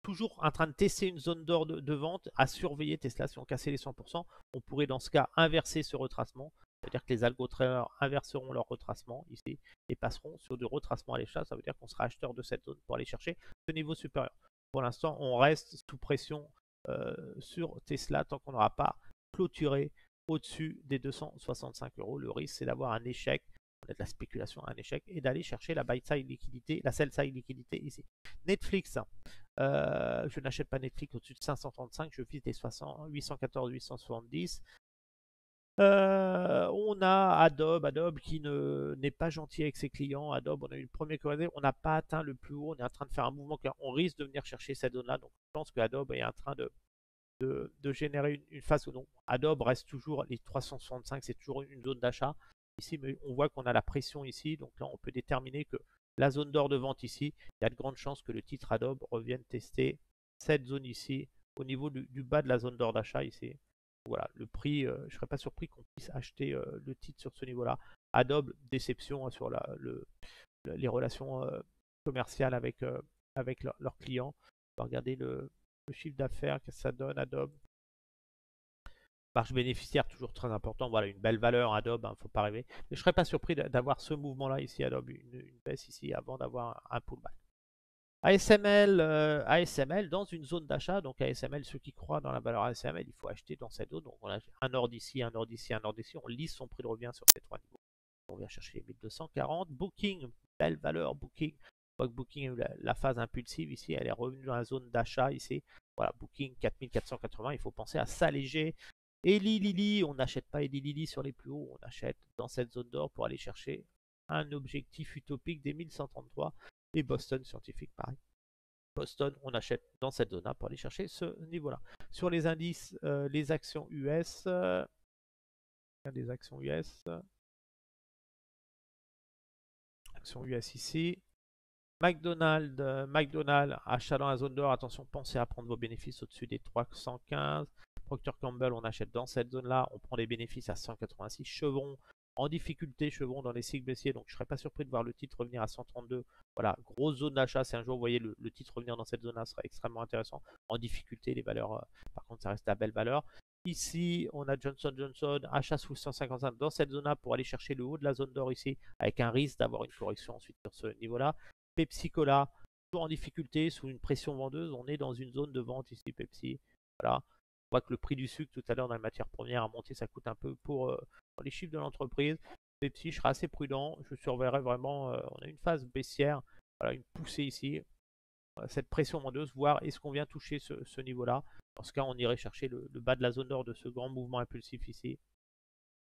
toujours en train de tester une zone d'or de vente, à surveiller Tesla. Si on cassait les 100%, on pourrait dans ce cas inverser ce retracement. C'est-à-dire que les algo-traders inverseront leur retracement ici et passeront sur du retracement à l'achat. Ça veut dire qu'on sera acheteur de cette zone pour aller chercher ce niveau supérieur. Pour l'instant, on reste sous pression sur Tesla tant qu'on n'aura pas clôturé au-dessus des 265 €. Le risque, c'est d'avoir un échec, de la spéculation, un échec, et d'aller chercher la buy side liquidité, la sell side liquidité ici. Netflix, je n'achète pas Netflix au-dessus de 535, je vise les 814, 870. On a Adobe qui n'est pas gentil avec ses clients. Adobe, on a eu le premier croisé, on n'a pas atteint le plus haut, on est en train de faire un mouvement car on risque de venir chercher cette zone là. Donc je pense que Adobe est en train de générer une phase où non. Adobe reste toujours les 365, c'est toujours une zone d'achat ici, mais on voit qu'on a la pression ici. Donc là on peut déterminer que la zone d'or de vente ici, il y a de grandes chances que le titre Adobe revienne tester cette zone ici au niveau du bas de la zone d'or d'achat ici. Voilà, le prix, je ne serais pas surpris qu'on puisse acheter le titre sur ce niveau-là. Adobe, déception sur les relations commerciales avec leurs clients. On va regarder le chiffre d'affaires, qu'est-ce que ça donne Adobe. Marge bénéficiaire, toujours très important. Voilà, une belle valeur Adobe, il ne faut pas rêver. Mais je ne serais pas surpris d'avoir ce mouvement-là ici, Adobe, une baisse ici avant d'avoir un pullback. ASML dans une zone d'achat. Donc ASML, ceux qui croient dans la valeur ASML, il faut acheter dans cette zone. Donc on a un ordre ici, un ordre ici, un ordre ici. On lisse son prix de revient sur ces trois niveaux. On vient chercher les 1240. Booking, belle valeur Booking. On voit que Booking a eu la phase impulsive ici. Elle est revenue dans la zone d'achat ici. Voilà, Booking 4480. Il faut penser à s'alléger Eli Lilly, on n'achète pas Eli Lilly sur les plus hauts, on achète dans cette zone d'or pour aller chercher un objectif utopique des 1133. Et Boston Scientific, pareil. Boston, on achète dans cette zone-là pour aller chercher ce niveau-là. Sur les indices, les actions US, des actions US, actions US ici. McDonald's, achat dans la zone d'or, attention, pensez à prendre vos bénéfices au-dessus des 315. Procter Campbell, on achète dans cette zone-là, on prend les bénéfices à 186. Chevron, en difficulté, Chevron dans les cycles baissiers, donc je ne serais pas surpris de voir le titre revenir à 132. Voilà, grosse zone d'achat, si un jour vous voyez le titre revenir dans cette zone-là, ce serait extrêmement intéressant. En difficulté, les valeurs, par contre, ça reste la belle valeur. Ici, on a Johnson Johnson, achat sous 155 dans cette zone-là pour aller chercher le haut de la zone d'or ici, avec un risque d'avoir une correction ensuite sur ce niveau-là. Pepsi Cola, toujours en difficulté, sous une pression vendeuse. On est dans une zone de vente ici, Pepsi. Voilà. On voit que le prix du sucre tout à l'heure dans les matières premières a monté, ça coûte un peu pour les chiffres de l'entreprise. Pepsi, je serai assez prudent. Je surveillerai vraiment. On a une phase baissière, voilà, une poussée ici. Cette pression vendeuse, voir est-ce qu'on vient toucher ce niveau-là. Dans ce cas, on irait chercher le bas de la zone d'or de ce grand mouvement impulsif ici.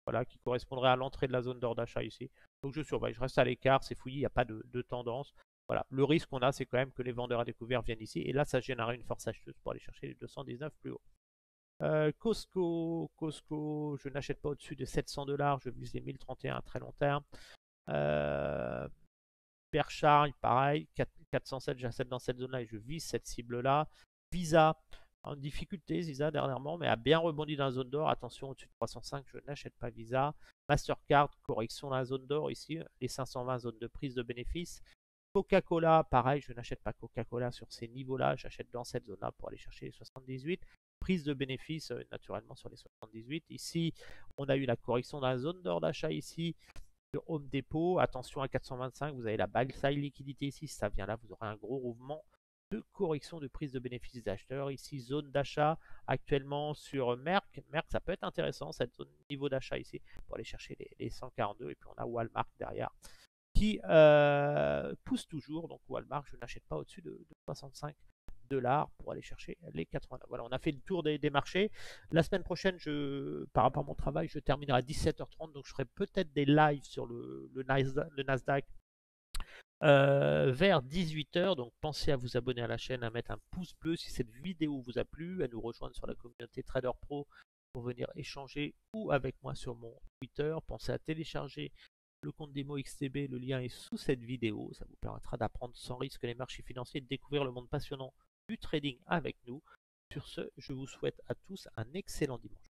Voilà, qui correspondrait à l'entrée de la zone d'or d'achat ici. Donc je surveille, je reste à l'écart, c'est fouillis, il n'y a pas de tendance. Voilà, le risque qu'on a, c'est quand même que les vendeurs à découvert viennent ici. Et là, ça génère une force acheteuse pour aller chercher les 219 plus haut. Costco, je n'achète pas au-dessus de 700 $, je vise les 1031 à très long terme. Berkshire, pareil, 407, j'achète dans cette zone-là et je vise cette cible-là. Visa, en difficulté, Visa dernièrement, mais a bien rebondi dans la zone d'or. Attention, au-dessus de 305, je n'achète pas Visa. Mastercard, correction dans la zone d'or ici, les 520 zones de prise de bénéfices. Coca-Cola, pareil, je n'achète pas Coca-Cola sur ces niveaux-là, j'achète dans cette zone-là pour aller chercher les 78. Prise de bénéfices naturellement sur les 78. Ici, on a eu la correction dans la zone d'or d'achat ici. Sur Home Depot, attention à 425, vous avez la buy side liquidité ici, si ça vient là, vous aurez un gros mouvement de correction de prise de bénéfices des acheteurs. Ici, zone d'achat actuellement sur Merck. Merck, ça peut être intéressant, cette zone niveau d'achat ici, pour aller chercher les 142. Et puis on a Walmart derrière qui pousse toujours. Donc Walmart, je n'achète pas au-dessus de 65 $ pour aller chercher les 89. Voilà, on a fait le tour des marchés. La semaine prochaine, par rapport à mon travail, je terminerai à 17h30. Donc je ferai peut-être des lives sur le Nasdaq vers 18h. Donc pensez à vous abonner à la chaîne, à mettre un pouce bleu si cette vidéo vous a plu, à nous rejoindre sur la communauté Trader Pro pour venir échanger ou avec moi sur mon Twitter. Pensez à télécharger le compte démo XTB, le lien est sous cette vidéo. Ça vous permettra d'apprendre sans risque les marchés financiers et de découvrir le monde passionnant du trading avec nous. Sur ce, je vous souhaite à tous un excellent dimanche.